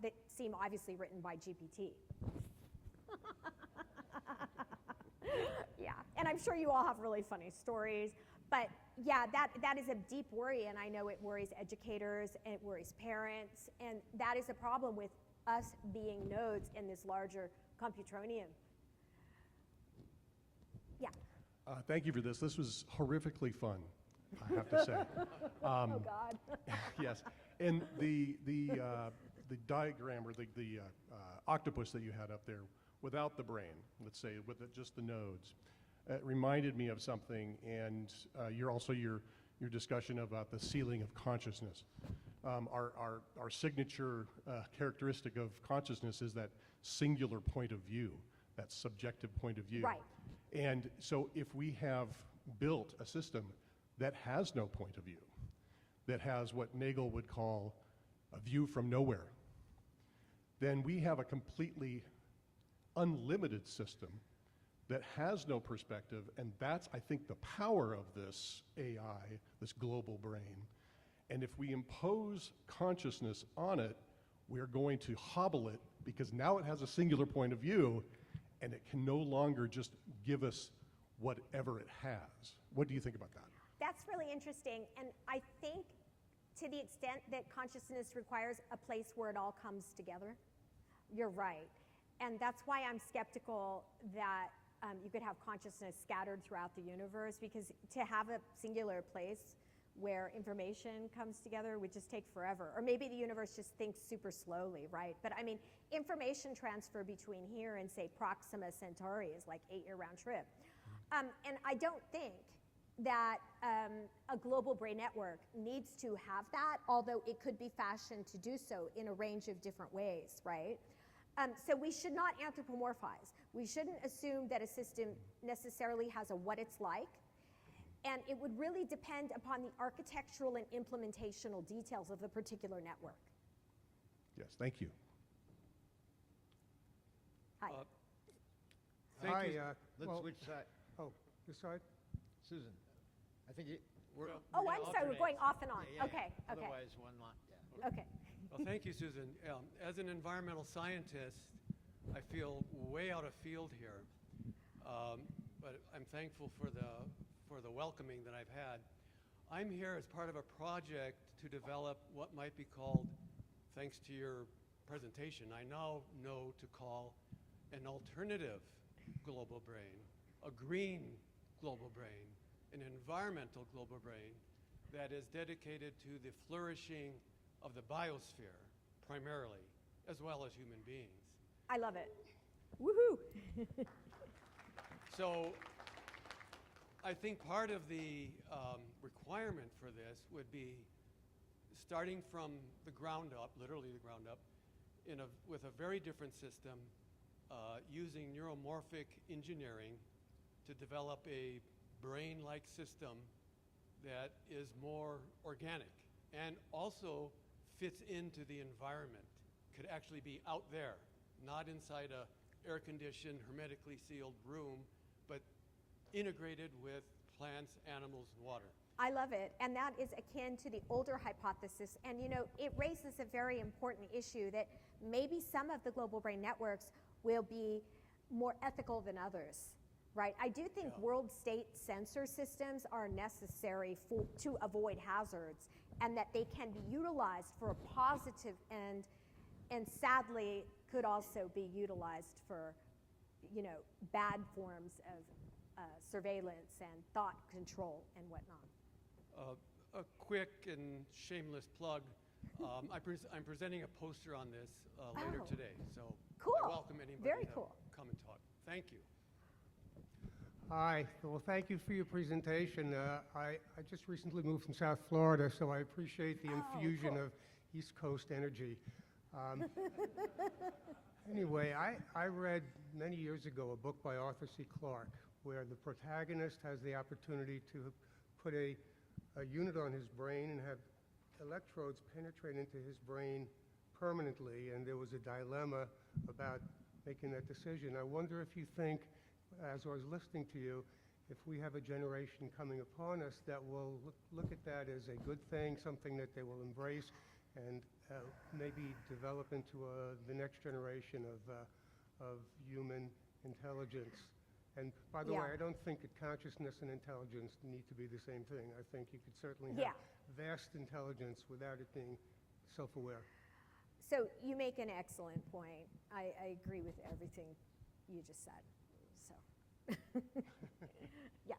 B: that seem obviously written by GPT? Yeah, and I'm sure you all have really funny stories, but yeah, that is a deep worry, and I know it worries educators, and it worries parents, and that is a problem with us being nodes in this larger computronium. Yeah.
E: Thank you for this. This was horrifically fun, I have to say.
B: Oh God.
E: Yes, and the diagram or the octopus that you had up there without the brain, let's say with just the nodes, reminded me of something, and your discussion about the ceiling of consciousness. Our signature characteristic of consciousness is that singular point of view, that subjective point of view.
B: Right.
E: And so if we have built a system that has no point of view, that has what Nagel would call a view from nowhere, then we have a completely unlimited system that has no perspective, and that's, I think, the power of this AI, this global brain. And if we impose consciousness on it, we're going to hobble it, because now it has a singular point of view, and it can no longer just give us whatever it has. What do you think about that?
B: That's really interesting, and I think to the extent that consciousness requires a place where it all comes together, you're right. And that's why I'm skeptical that you could have consciousness scattered throughout the universe, because to have a singular place where information comes together would just take forever. Or maybe the universe just thinks super slowly, right? But I mean, information transfer between here and, say, Proxima Centauri is like 8-year round trip. And I don't think that a global brain network needs to have that, although it could be fashioned to do so in a range of different ways, right? So we should not anthropomorphize. We shouldn't assume that a system necessarily has a what it's like, and it would really depend upon the architectural and implementational details of the particular network.
E: Yes, thank you.
B: Hi.
F: Thank
A: Hi,
F: you.
A: let's switch side.
F: Oh, this side?
A: Susan, I think we're...
B: Oh,
A: we're
B: I'm
A: gonna
B: sorry, we're going
A: alternate.
B: off and on.
A: Yeah, yeah,
B: Okay,
A: yeah.
B: okay.
A: Otherwise, one line, yeah.
B: Okay.
F: Well, thank you, Susan. As an environmental scientist, I feel way out of field here, but I'm thankful for the welcoming that I've had. I'm here as part of a project to develop what might be called, thanks to your presentation, I now know to call an alternative global brain, a green global brain, an environmental global brain that is dedicated to the flourishing of the biosphere primarily, as well as human beings.
B: I love it. Woohoo!
F: So I think part of the requirement for this would be starting from the ground up, literally the ground up, with a very different system, using neuromorphic engineering to develop a brain-like system that is more organic and also fits into the environment, could actually be out there, not inside a air-conditioned, hermetically sealed room, but integrated with plants, animals, and water.
B: I love it, and that is akin to the older hypothesis. And you know, it raises a very important issue that maybe some of the global brain networks will be more ethical than others, right? I do think world state sensor systems are necessary to avoid hazards, and that they can be utilized for a positive end, and sadly could also be utilized for, you know, bad forms of surveillance and thought control and whatnot.
F: A quick and shameless plug. I'm presenting a poster on this later
B: Oh.
F: today, so
B: Cool.
F: I welcome anybody
B: Very
F: to
B: cool.
F: come and talk. Thank you.
G: Hi. Well, thank you for your presentation. I just recently moved from South Florida, so I appreciate the infusion
B: cool.
G: of East Coast energy. Anyway, I read many years ago a book by Arthur C. Clarke where the protagonist has the opportunity to put a unit on his brain and have electrodes penetrate into his brain permanently, and there was a dilemma about making that decision. I wonder if you think, as I was listening to you, if we have a generation coming upon us that will look at that as a good thing, something that they will embrace, and maybe develop into the next generation of human intelligence. And by the way, I don't think that consciousness and intelligence need to be the same thing. I think you could certainly have vast intelligence without it being self-aware.
B: So you make an excellent point. I agree with everything you just said. So, yeah.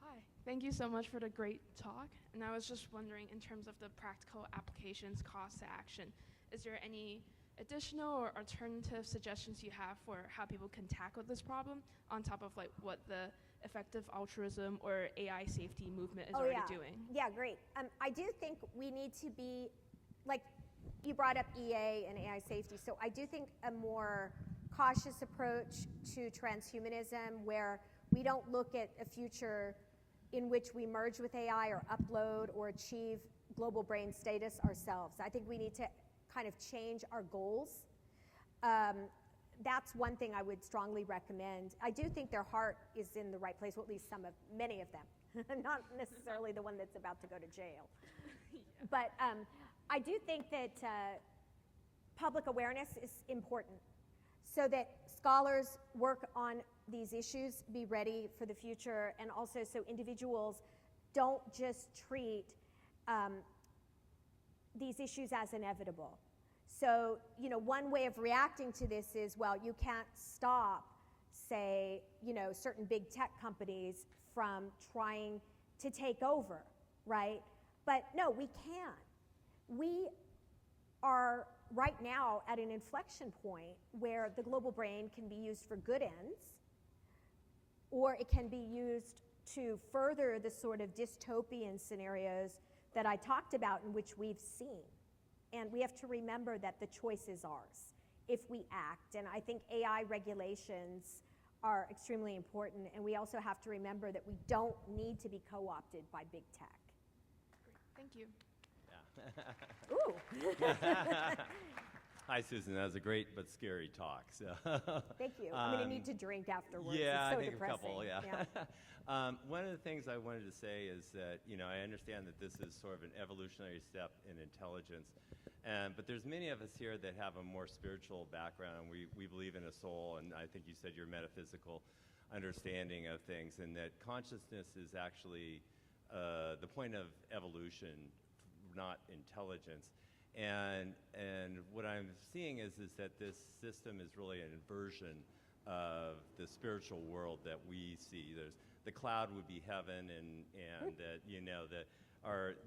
H: Hi, thank you so much for the great talk. And I was just wondering, in terms of the practical applications, cost to action, is there any additional or alternative suggestions you have for how people can tackle this problem on top of like what the effective altruism or AI safety movement is already doing?
B: Yeah, great. I do think we need to be, like, you brought up EA and AI safety, so I do think a more cautious approach to transhumanism where we don't look at a future in which we merge with AI or upload or achieve global brain status ourselves. I think we need to kind of change our goals. That's one thing I would strongly recommend. I do think their heart is in the right place, well, at least many of them, not necessarily the one that's about to go to jail. Yeah. But I do think that public awareness is important so that scholars work on these issues, be ready for the future, and also so individuals don't just treat these issues as inevitable. So, one way of reacting to this is, well, you can't stop, say, certain big tech companies from trying to take over, right? But no, we can. We are right now at an inflection point where the global brain can be used for good ends, or it can be used to further the sort of dystopian scenarios that I talked about in which we've seen. And we have to remember that the choice is ours if we act. And I think AI regulations are extremely important. And we also have to remember that we don't need to be co-opted by big tech.
H: Great. Thank you.
I: Yeah.
B: Ooh.
I: Hi, Susan. That was a great but scary talk. So.
B: Thank you. I'm going to need to drink afterwards.
I: Yeah,
B: it's so
I: I think
B: depressing.
I: a couple, yeah. One of the things I wanted to say is that, I understand that this is sort of an evolutionary step in intelligence, but there's many of us here that have a more spiritual background. We believe in a soul, and I think you said your metaphysical understanding of things, and that consciousness is actually the point of evolution, not intelligence. And what I'm seeing is that this system is really an inversion of the spiritual world that we see. The cloud would be heaven, and that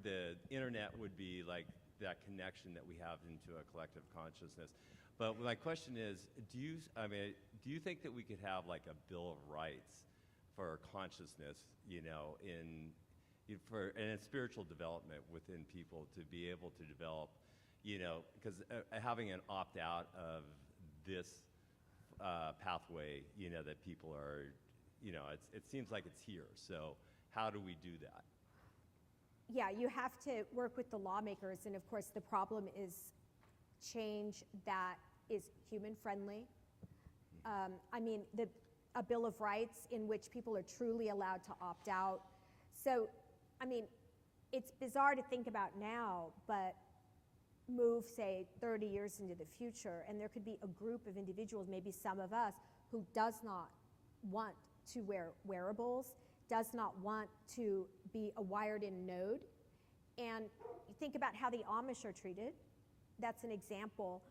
I: the internet would be like that connection that we have into a collective consciousness. But my question is, do you think that we could have like a Bill of Rights for consciousness, in spiritual development within people to be able to develop, because having an opt-out of this pathway, that people are, it seems like it's here. So how do we do that?
B: Yeah, you have to work with the lawmakers, and of course the problem is change that is human-friendly. A Bill of Rights in which people are truly allowed to opt out. So, it's bizarre to think about now, but move, say, 30 years into the future, and there could be a group of individuals, maybe some of us, who does not want to wear wearables, does not want to be a wired-in node. And you think about how the Amish are treated. That's an example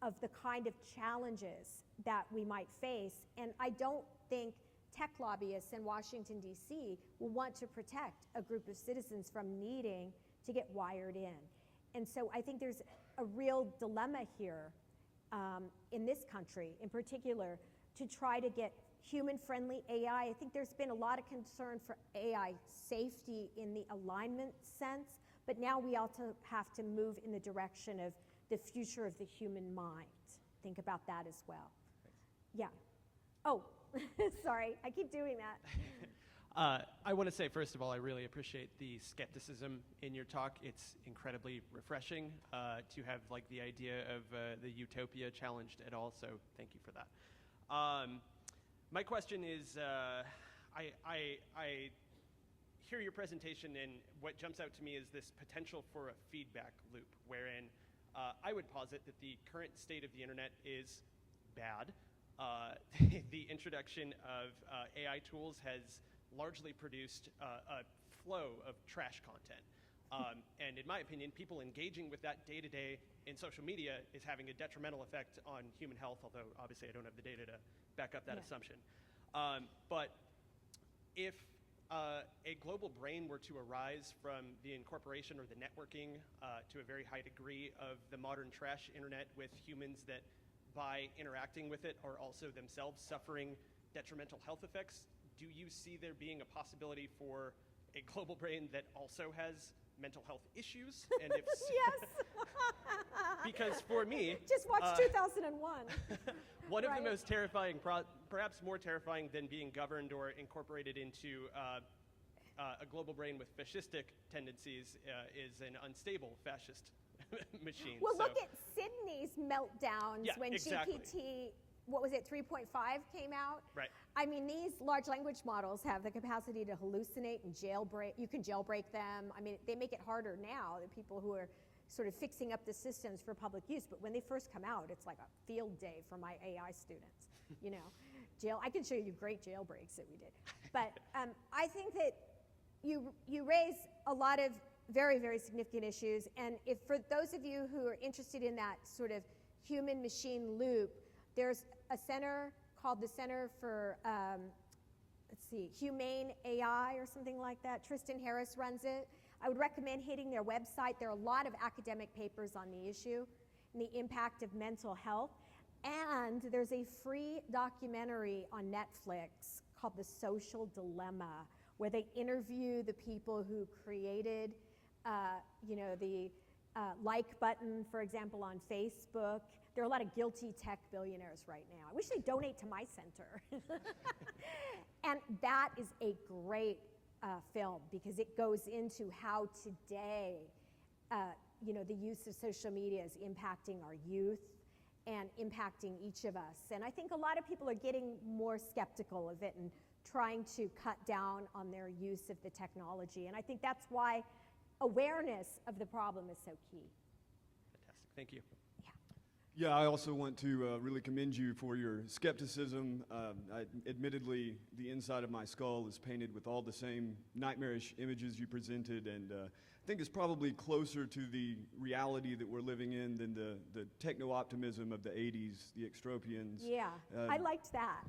B: of the kind of challenges that we might face. And I don't think tech lobbyists in Washington, D.C. will want to protect a group of citizens from needing to get wired in. And so I think there's a real dilemma here in this country, in particular, to try to get human-friendly AI. I think there's been a lot of concern for AI safety in the alignment sense, but now we also have to move in the direction of the future of the human mind. Think about that as well.
I: Thanks.
B: Yeah. Oh, sorry, I keep doing that.
J: I want to say, first of all, I really appreciate the skepticism in your talk. It's incredibly refreshing to have the idea of the utopia challenged at all, so thank you for that. My question is, I hear your presentation, and what jumps out to me is this potential for a feedback loop, wherein I would posit that the current state of the internet is bad. The introduction of AI tools has largely produced a flow of trash content. And in my opinion, people engaging with that day-to-day in social media is having a detrimental effect on human health, although obviously I don't have the data to back up that assumption. But if a global brain were to arise from the incorporation or the networking to a very high degree of the modern trash internet with humans that by interacting with it are also themselves suffering detrimental health effects, do you see there being a possibility for a global brain that also has mental health issues? And if
B: Yes.
J: because for me,
B: Just watch 2001.
J: one of
B: Right.
J: the most terrifying, perhaps more terrifying than being governed or incorporated into a global brain with fascistic tendencies is an unstable fascist machine.
B: Well,
J: So-
B: look at Sydney's meltdowns
J: Yeah,
B: when
J: exactly.
B: GPT, what was it, 3.5 came out?
J: Right.
B: I mean, these large language models have the capacity to hallucinate and jailbreak. You can jailbreak them. I mean, they make it harder now, the people who are sort of fixing up the systems for public use. But when they first come out, it's like a field day for my AI students. You know, I can show you great jailbreaks that we did. But I think that you raise a lot of very, very significant issues. And if for those of you who are interested in that sort of human-machine loop, there's a center called the Center for, Humane AI or something like that. Tristan Harris runs it. I would recommend hitting their website. There are a lot of academic papers on the issue and the impact of mental health. And there's a free documentary on Netflix called The Social Dilemma, where they interview the people who created, the like button, for example, on Facebook. There are a lot of guilty tech billionaires right now. I wish they'd donate to my center. And that is a great film because it goes into how today, the use of social media is impacting our youth and impacting each of us. And I think a lot of people are getting more skeptical of it and trying to cut down on their use of the technology. And I think that's why awareness of the problem is so key.
J: Fantastic. Thank you.
K: Yeah, I also want to really commend you for your skepticism. Admittedly, the inside of my skull is painted with all the same nightmarish images you presented, and I think it's probably closer to the reality that we're living in than the techno-optimism of the 80s, the extropians.
B: Yeah, I liked that.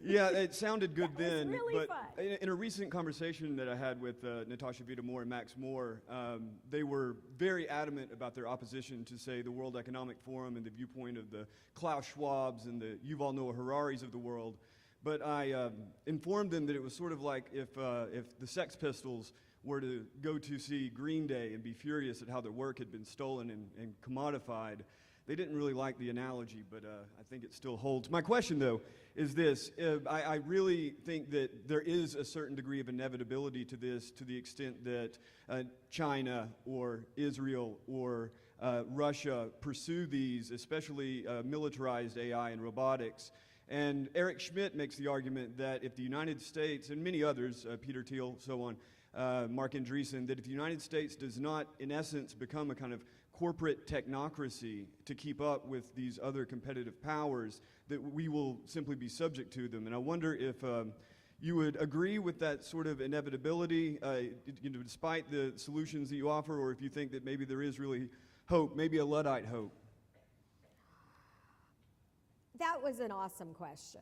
K: Yeah, it sounded good
B: That was
K: then,
B: really
K: but
B: fun.
K: in a recent conversation that I had with Natasha Vita-Moore and Max Moore, they were very adamant about their opposition to, say, the World Economic Forum and the viewpoint of the Klaus Schwabs and the Yuval Noah Hararis of the world. But I informed them that it was sort of like if the Sex Pistols were to go to see Green Day and be furious at how their work had been stolen and commodified. They didn't really like the analogy, but I think it still holds. My question, though, is this. I really think that there is a certain degree of inevitability to this, to the extent that China or Israel or Russia pursue these, especially militarized AI and robotics. And Eric Schmidt makes the argument that if the United States, and many others, Peter Thiel, so on, Mark Andreessen, that if the United States does not, in essence, become a kind of corporate technocracy to keep up with these other competitive powers, that we will simply be subject to them. And I wonder if you would agree with that sort of inevitability, despite the solutions that you offer, or if you think that maybe there is really hope, maybe a Luddite hope.
B: That was an awesome question.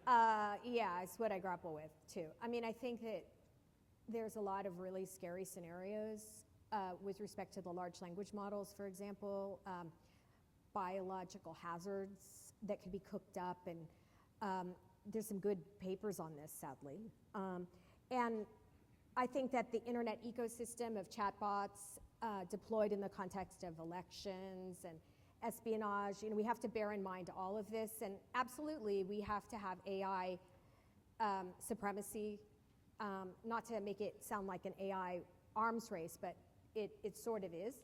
B: Yeah, it's what I grapple with, too. I mean, I think that there's a lot of really scary scenarios with respect to the large language models, for example, biological hazards that could be cooked up, and there's some good papers on this, sadly. And I think that the internet ecosystem of chatbots deployed in the context of elections and espionage, we have to bear in mind all of this, and absolutely we have to have AI supremacy, not to make it sound like an AI arms race, but it sort of is.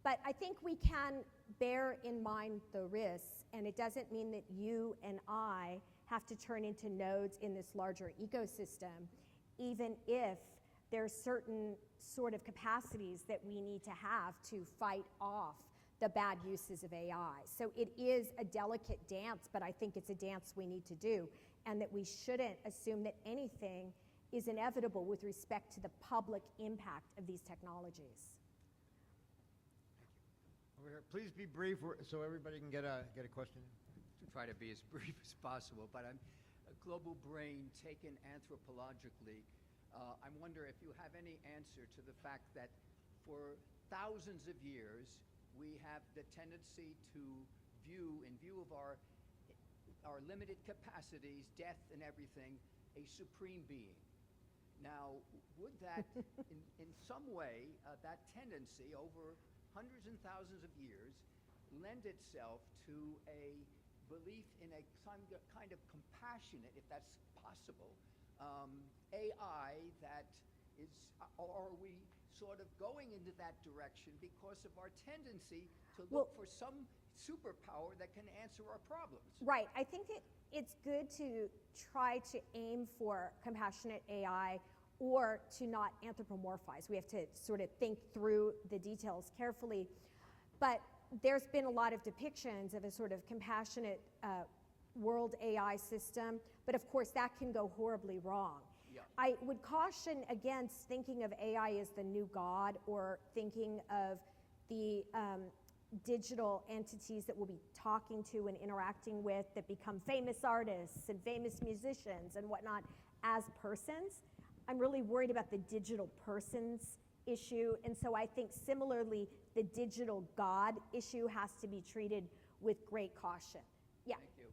B: But I think we can bear in mind the risks, and it doesn't mean that you and I have to turn into nodes in this larger ecosystem, even if there's certain sort of capacities that we need to have to fight off the bad uses of AI. So it is a delicate dance, but I think it's a dance we need to do, and that we shouldn't assume that anything is inevitable with respect to the public impact of these technologies.
A: Over here, please be brief so everybody can get a question.
L: To try to be as brief as possible, but I'm a global brain taken anthropologically. I wonder if you have any answer to the fact that for thousands of years, we have the tendency to view, in view of our limited capacities, death and everything, a supreme being. Now, would that, in some way, that tendency over hundreds and thousands of years lend itself to a belief in a kind of compassionate, if that's possible, AI that is, or are we sort of going into that direction because of our tendency to look for some superpower that can answer our problems?
B: Right. I think it's good to try to aim for compassionate AI or to not anthropomorphize. We have to sort of think through the details carefully. But there's been a lot of depictions of a sort of compassionate world AI system, but of course that can go horribly wrong.
L: Yeah.
B: I would caution against thinking of AI as the new God or thinking of the digital entities that we'll be talking to and interacting with that become famous artists and famous musicians and whatnot as persons. I'm really worried about the digital persons issue, and so I think similarly the digital God issue has to be treated with great caution. Yeah.
L: Thank you.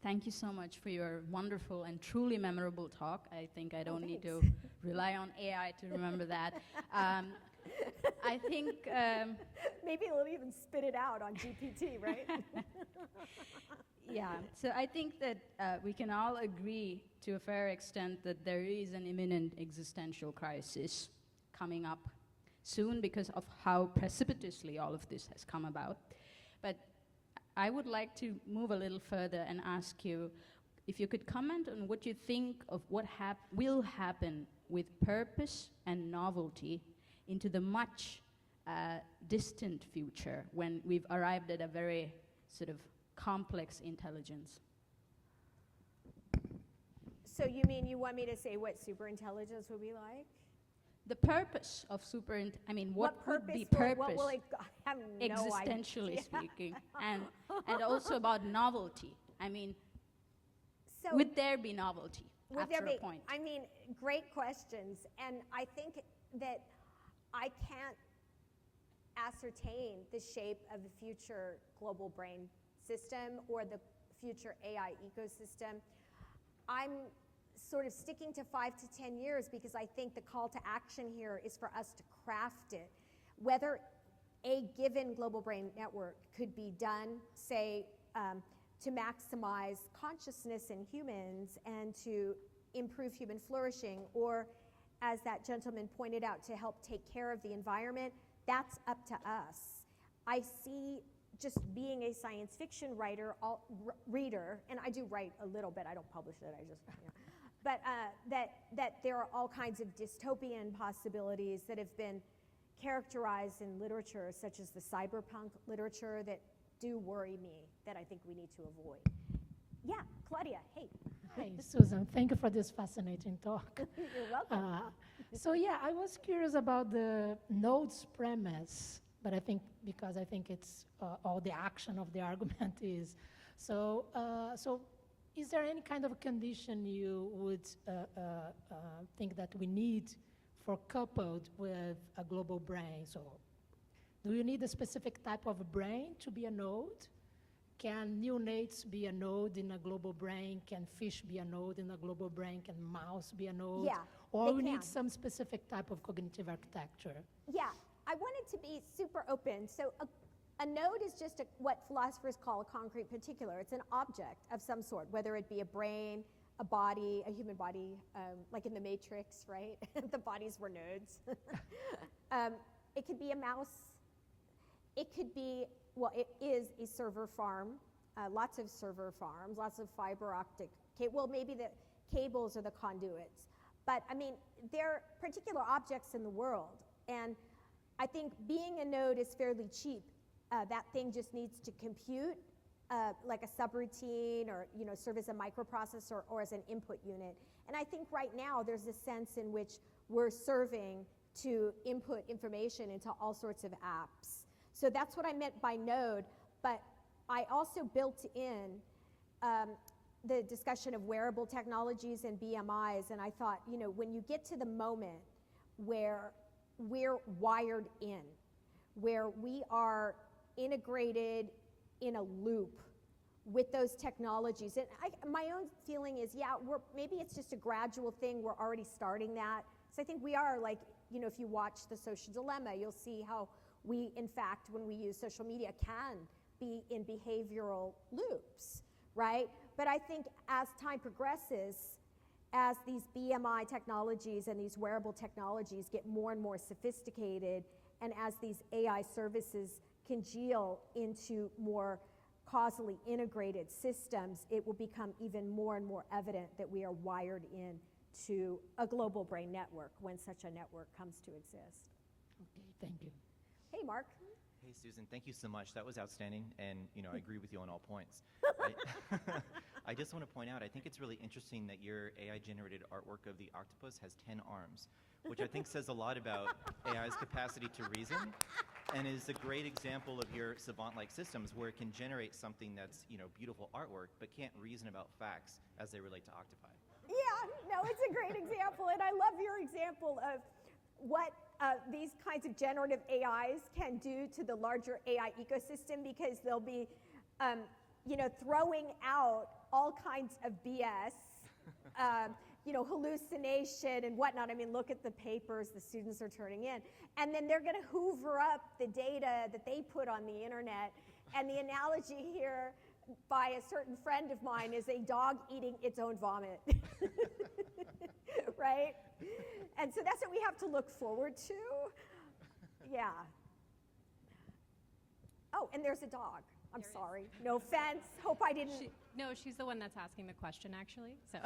M: Thank you so much for your wonderful and truly memorable talk. I think I don't need to
B: thanks.
M: rely on AI to remember that. I think
B: maybe it'll even spit it out on GPT, right?
M: yeah, so I think that we can all agree to a fair extent that there is an imminent existential crisis coming up soon because of how precipitously all of this has come about. But I would like to move a little further and ask you if you could comment on what you think of what will happen with purpose and novelty into the much distant future when we've arrived at a very sort of complex intelligence.
B: So you mean you want me to say what superintelligence would be like?
M: The purpose of what would be purpose?
B: What will it I have no
M: existentially
B: idea.
M: speaking, and also about novelty. I mean,
B: so
M: would there be novelty after a point?
B: I mean, great questions, and I think that I can't ascertain the shape of the future global brain system or the future AI ecosystem. I'm sort of sticking to 5 to 10 years because I think the call to action here is for us to craft it. Whether a given global brain network could be done, say, to maximize consciousness in humans and to improve human flourishing, or as that gentleman pointed out, to help take care of the environment, that's up to us. I see, just being a science fiction reader, and I do write a little bit, I don't publish it, I just, but that there are all kinds of dystopian possibilities that have been characterized in literature, such as the cyberpunk literature, that do worry me, that I think we need to avoid. Yeah, Claudia, hey.
N: Hi, Susan. Thank you for this fascinating talk.
B: You're welcome.
N: So yeah, I was curious about the nodes premise, but I think because I think it's all the action of the argument is. So is there any kind of condition you would think that we need for coupled with a global brain? So do you need a specific type of brain to be a node? Can neonates be a node in a global brain? Can fish be a node in a global brain? Can mouse be a node?
B: Yeah,
N: or we
B: can.
N: need some specific type of cognitive architecture?
B: Yeah, I wanted to be super open. So a node is just what philosophers call a concrete particular. It's an object of some sort, whether it be a brain, a body, a human body, like in the Matrix, right? The bodies were nodes. It could be a mouse. It could be, well, it is a server farm, lots of server farms, lots of fiber optic, well, maybe the cables or the conduits. But I mean, there are particular objects in the world. And I think being a node is fairly cheap. That thing just needs to compute like a subroutine or serve as a microprocessor or as an input unit. And I think right now there's a sense in which we're serving to input information into all sorts of apps. So that's what I meant by node, but I also built in the discussion of wearable technologies and BMIs, and I thought, when you get to the moment where we're wired in, where we are integrated in a loop with those technologies. And my own feeling is, yeah, maybe it's just a gradual thing. We're already starting that. So I think we are, like, you know, if you watch The Social Dilemma, you'll see how we, in fact, when we use social media, can be in behavioral loops, right? But I think as time progresses, as these BMI technologies and these wearable technologies get more and more sophisticated, and as these AI services congeal into more causally integrated systems, it will become even more and more evident that we are wired in to a global brain network when such a network comes to exist.
N: Okay, thank you.
B: Hey, Mark.
O: Hey, Susan, thank you so much. That was outstanding, and I agree with you on all points. I just want to point out, I think it's really interesting that your AI-generated artwork of the octopus has 10 arms, which I think says a lot about AI's capacity to reason, and is a great example of your savant-like systems where it can generate something that's beautiful artwork, but can't reason about facts as they relate to octopi.
B: Yeah, no, it's a great example, and I love your example of what these kinds of generative AIs can do to the larger AI ecosystem, because they'll be, throwing out all kinds of BS, hallucination and whatnot. I mean, look at the papers the students are turning in. And then they're going to hoover up the data that they put on the internet. And the analogy here by a certain friend of mine is a dog eating its own vomit. Right? And so that's what we have to look forward to. Yeah. Oh, and there's a dog. I'm sorry. No offense. Hope I didn't.
P: No, she's the one that's asking the question, actually. So,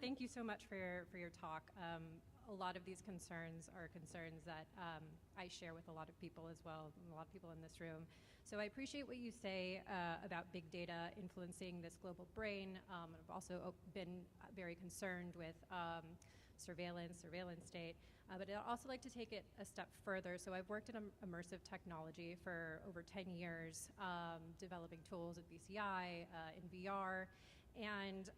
P: thank you so much for your talk. A lot of these concerns are concerns that I share with a lot of people as well, a lot of people in this room. So I appreciate what you say about big data influencing this global brain. I've also been very concerned with surveillance state. But I'd also like to take it a step further. So I've worked in immersive technology for over 10 years, developing tools at BCI, in VR. And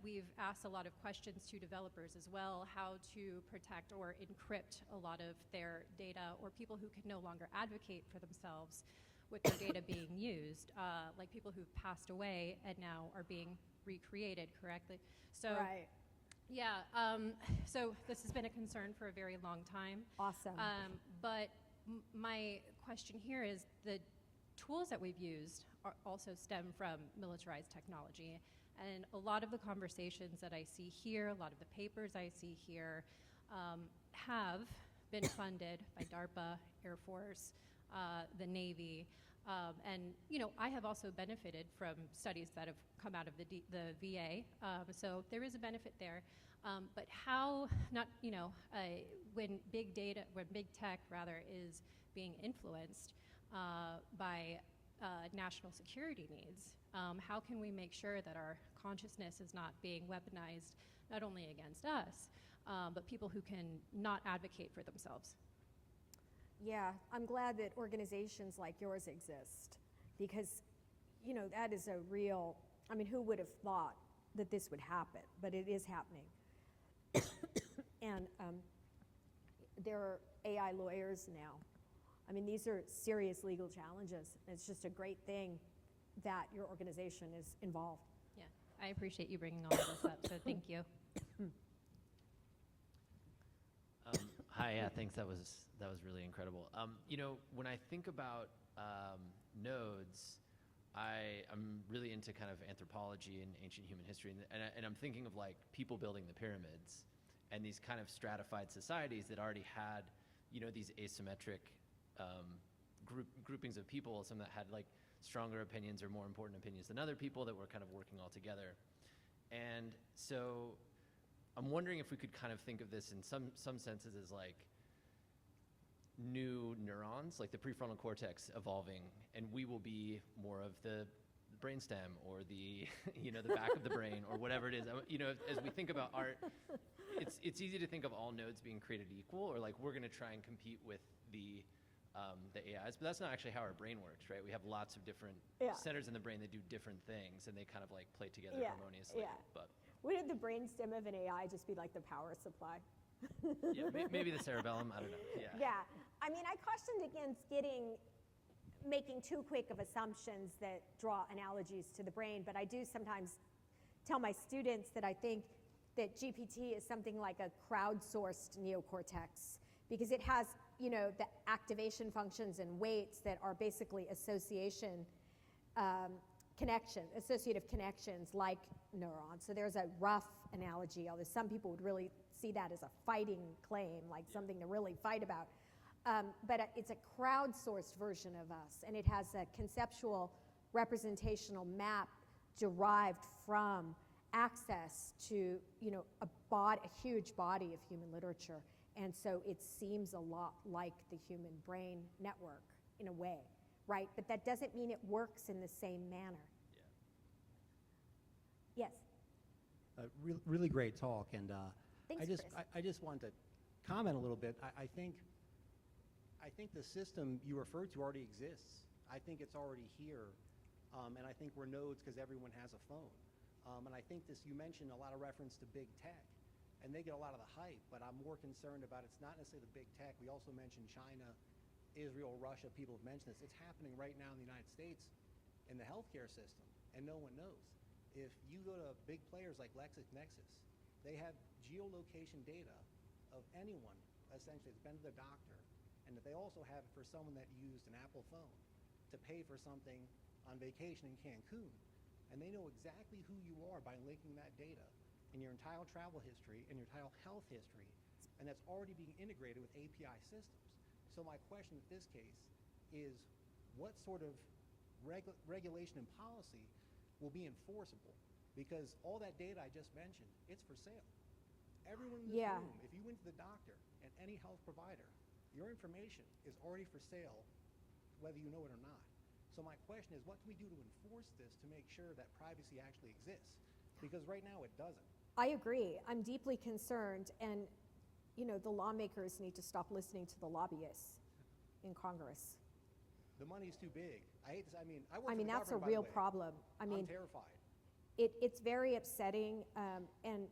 P: we've asked a lot of questions to developers as well, how to protect or encrypt a lot of their data, or people who can no longer advocate for themselves with their data being used, like people who've passed away and now are being recreated correctly. So,
B: right.
P: Yeah, so this has been a concern for a very long time.
B: Awesome.
P: But my question here is, the tools that we've used also stem from militarized technology. And a lot of the conversations that I see here, a lot of the papers I see here, have been funded by DARPA, Air Force, the Navy. And I have also benefited from studies that have come out of the VA, so there is a benefit there. But how when big tech is being influenced by national security needs, how can we make sure that our consciousness is not being weaponized, not only against us, but people who can not advocate for themselves?
B: Yeah, I'm glad that organizations like yours exist, because, that is a real, who would have thought that this would happen? But it is happening. And there are AI lawyers now. These are serious legal challenges. It's just a great thing that your organization is involved.
P: Yeah, I appreciate you bringing all of this up, so thank you.
Q: Hi, yeah, thanks. That was really incredible. When I think about nodes, I'm really into kind of anthropology and ancient human history, and I'm thinking of like people building the pyramids and these kind of stratified societies that already had, these asymmetric groupings of people, some that had like stronger opinions or more important opinions than other people that were kind of working all together. And so I'm wondering if we could kind of think of this in some senses as like new neurons, like the prefrontal cortex evolving, and we will be more of the brainstem or the the back of the brain or whatever it is. As we think about art, it's easy to think of all nodes being created equal, or like we're going to try and compete with the AIs, but that's not actually how our brain works, right? We have lots of different centers in the brain that do different things, and they kind of like play together harmoniously.
B: Yeah.
Q: But
B: wouldn't the brainstem of an AI just be like the power supply?
Q: Yeah, maybe the cerebellum. I don't know. Yeah.
B: Yeah. I cautioned against getting making too quick of assumptions that draw analogies to the brain, but I do sometimes tell my students that I think that GPT is something like a crowdsourced neocortex, because it has, the activation functions and weights that are basically associative connections like neurons. So there's a rough analogy, although some people would really see that as a fighting claim, like something to really fight about. But it's a crowdsourced version of us, and it has a conceptual representational map derived from access to, a huge body of human literature. And so it seems a lot like the human brain network in a way, right? But that doesn't mean it works in the same manner. Yes?
R: Really great talk, and
B: Thanks,
R: I
B: Chris.
R: just wanted to comment a little bit. I think the system you referred to already exists. I think it's already here, and I think we're nodes because everyone has a phone. And I think you mentioned a lot of reference to big tech, and they get a lot of the hype, but I'm more concerned about it's not necessarily the big tech. We also mentioned China, Israel, Russia. People have mentioned this. It's happening right now in the United States in the healthcare system, and no one knows. If you go to big players like LexisNexis, they have geolocation data of anyone, essentially, that's been to the doctor, and that they also have it for someone that used an Apple phone to pay for something on vacation in Cancun. And they know exactly who you are by linking that data in your entire travel history and your entire health history, and that's already being integrated with API systems. So my question in this case is, what sort of regulation and policy will be enforceable? Because all that data I just mentioned, it's for sale. Everyone in this room, if you went to the doctor and any health provider, your information is already for sale, whether you know it or not. So my question is, what can we do to enforce this to make sure that privacy actually exists? Because right now it doesn't.
B: I agree. I'm deeply concerned, and the lawmakers need to stop listening to the lobbyists in Congress.
R: The money's too big. I hate this. I mean,
B: that's a real problem.
R: I'm terrified.
B: It's very upsetting, and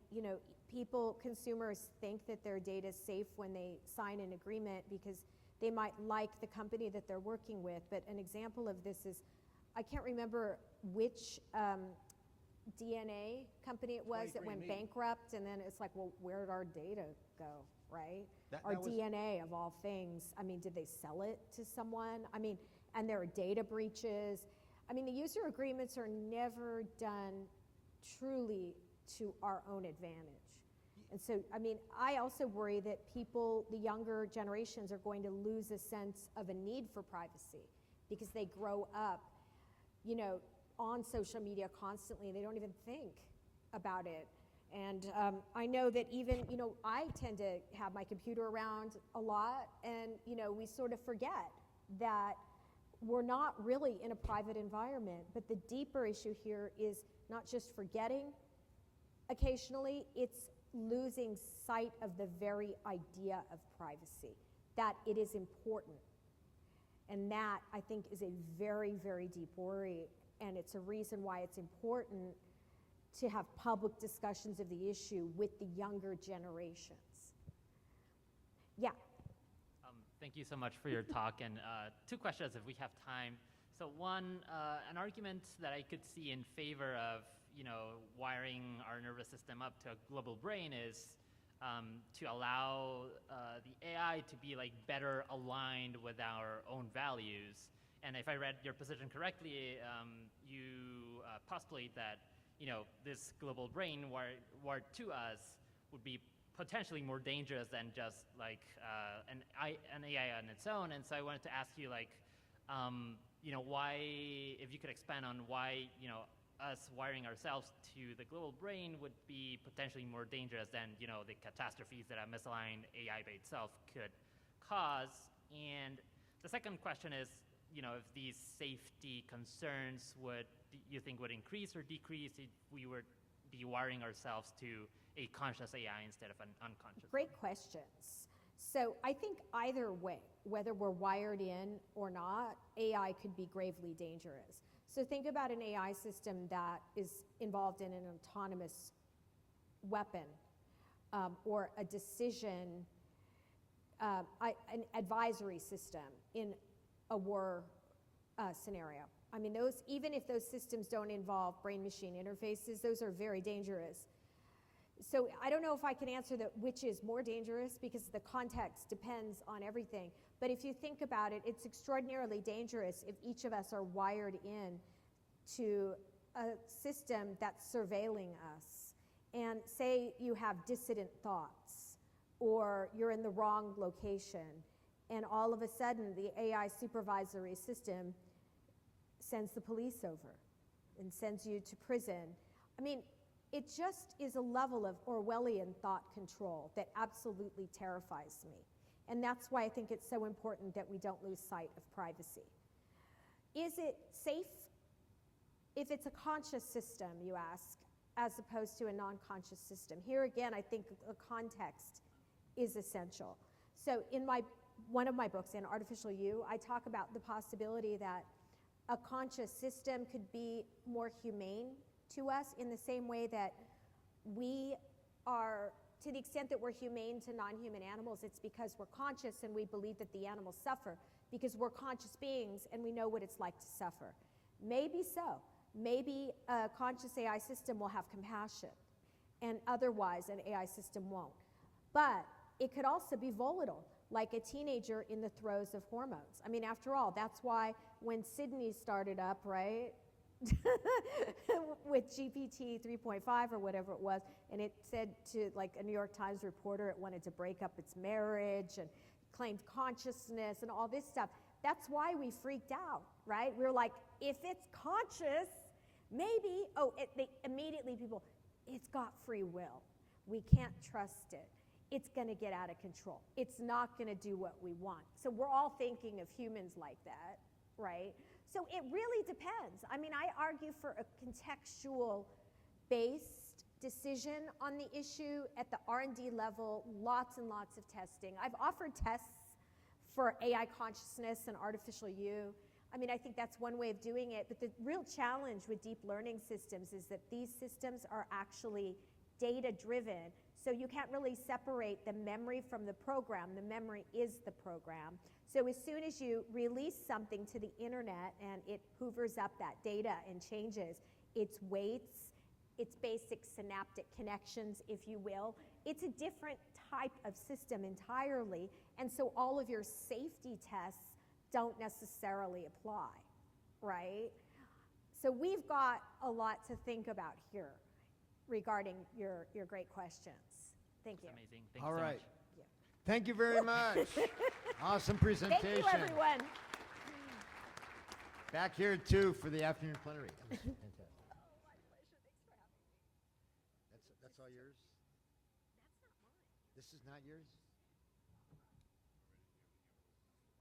B: consumers think that their data is safe when they sign an agreement because they might like the company that they're working with. But an example of this is, I can't remember which DNA company it was that went bankrupt, and then it's like, well, where did our data go, right? Our DNA, of all things. I mean, did they sell it to someone? I mean, and there are data breaches. I mean, the user agreements are never done truly to our own advantage. And so, I mean, I also worry that the younger generations are going to lose a sense of a need for privacy because they grow up, on social media constantly. They don't even think about it. And I know that even, I tend to have my computer around a lot, and, we sort of forget that we're not really in a private environment. But the deeper issue here is not just forgetting occasionally, it's losing sight of the very idea of privacy, that it is important. And that, I think, is a very, very deep worry, and it's a reason why it's important to have public discussions of the issue with the younger generations. Yeah.
S: Thank you so much for your talk, and two questions if we have time. So one, an argument that I could see in favor of wiring our nervous system up to a global brain is to allow the AI to be better aligned with our own values. And if I read your position correctly, you postulate that this global brain wired to us would be potentially more dangerous than just an AI on its own. And so I wanted to ask you why, if you could expand on why us wiring ourselves to the global brain would be potentially more dangerous than the catastrophes that a misaligned AI by itself could cause. And the second question is, if these safety concerns you think would increase or decrease if we were be wiring ourselves to a conscious AI instead of an unconscious?
B: Great questions. So I think either way, whether we're wired in or not, AI could be gravely dangerous. So think about an AI system that is involved in an autonomous weapon or a decision, an advisory system in a war scenario. I mean, those, even if those systems don't involve brain-machine interfaces, those are very dangerous. So I don't know if I can answer which is more dangerous, because the context depends on everything. But if you think about it, it's extraordinarily dangerous if each of us are wired in to a system that's surveilling us. And say you have dissident thoughts, or you're in the wrong location, and all of a sudden the AI supervisory system sends the police over and sends you to prison. I mean, it just is a level of Orwellian thought control that absolutely terrifies me. And that's why I think it's so important that we don't lose sight of privacy. Is it safe? If it's a conscious system, you ask, as opposed to a non-conscious system. Here again, I think a context is essential. So in one of my books, in Artificial You, I talk about the possibility that a conscious system could be more humane to us, in the same way that we are, to the extent that we're humane to non-human animals, it's because we're conscious and we believe that the animals suffer, because we're conscious beings and we know what it's like to suffer. Maybe so. Maybe a conscious AI system will have compassion, and otherwise an AI system won't. But it could also be volatile, like a teenager in the throes of hormones. I mean, after all, that's why when Sydney started up, right, with GPT 3.5 or whatever it was, and it said to, like, a New York Times reporter, it wanted to break up its marriage and claimed consciousness and all this stuff. That's why we freaked out, right? We were like, if it's conscious, maybe, immediately people, it's got free will. We can't trust it. It's going to get out of control. It's not going to do what we want. So we're all thinking of humans like that, right? So it really depends. I mean, I argue for a contextual-based decision on the issue at the R&D level, lots and lots of testing. I've offered tests for AI consciousness and Artificial You. I mean, I think that's one way of doing it, but the real challenge with deep learning systems is that these systems are actually data-driven, so you can't really separate the memory from the program. The memory is the program. So as soon as you release something to the internet and it hoovers up that data and changes its weights, its basic synaptic connections, if you will, it's a different type of system entirely, and so all of your safety tests don't necessarily apply, right? So we've got a lot to think about here regarding your great questions. Thank you.
S: Amazing. Thank
A: All
S: you so
A: right.
S: much.
A: Thank you very much. Awesome presentation.
B: Thank you, everyone.
A: Back here, too, for the afternoon plenary. That was fantastic.
B: Oh, my pleasure. Thanks for having me.
A: That's all yours?
B: That's not mine.
A: This is not yours?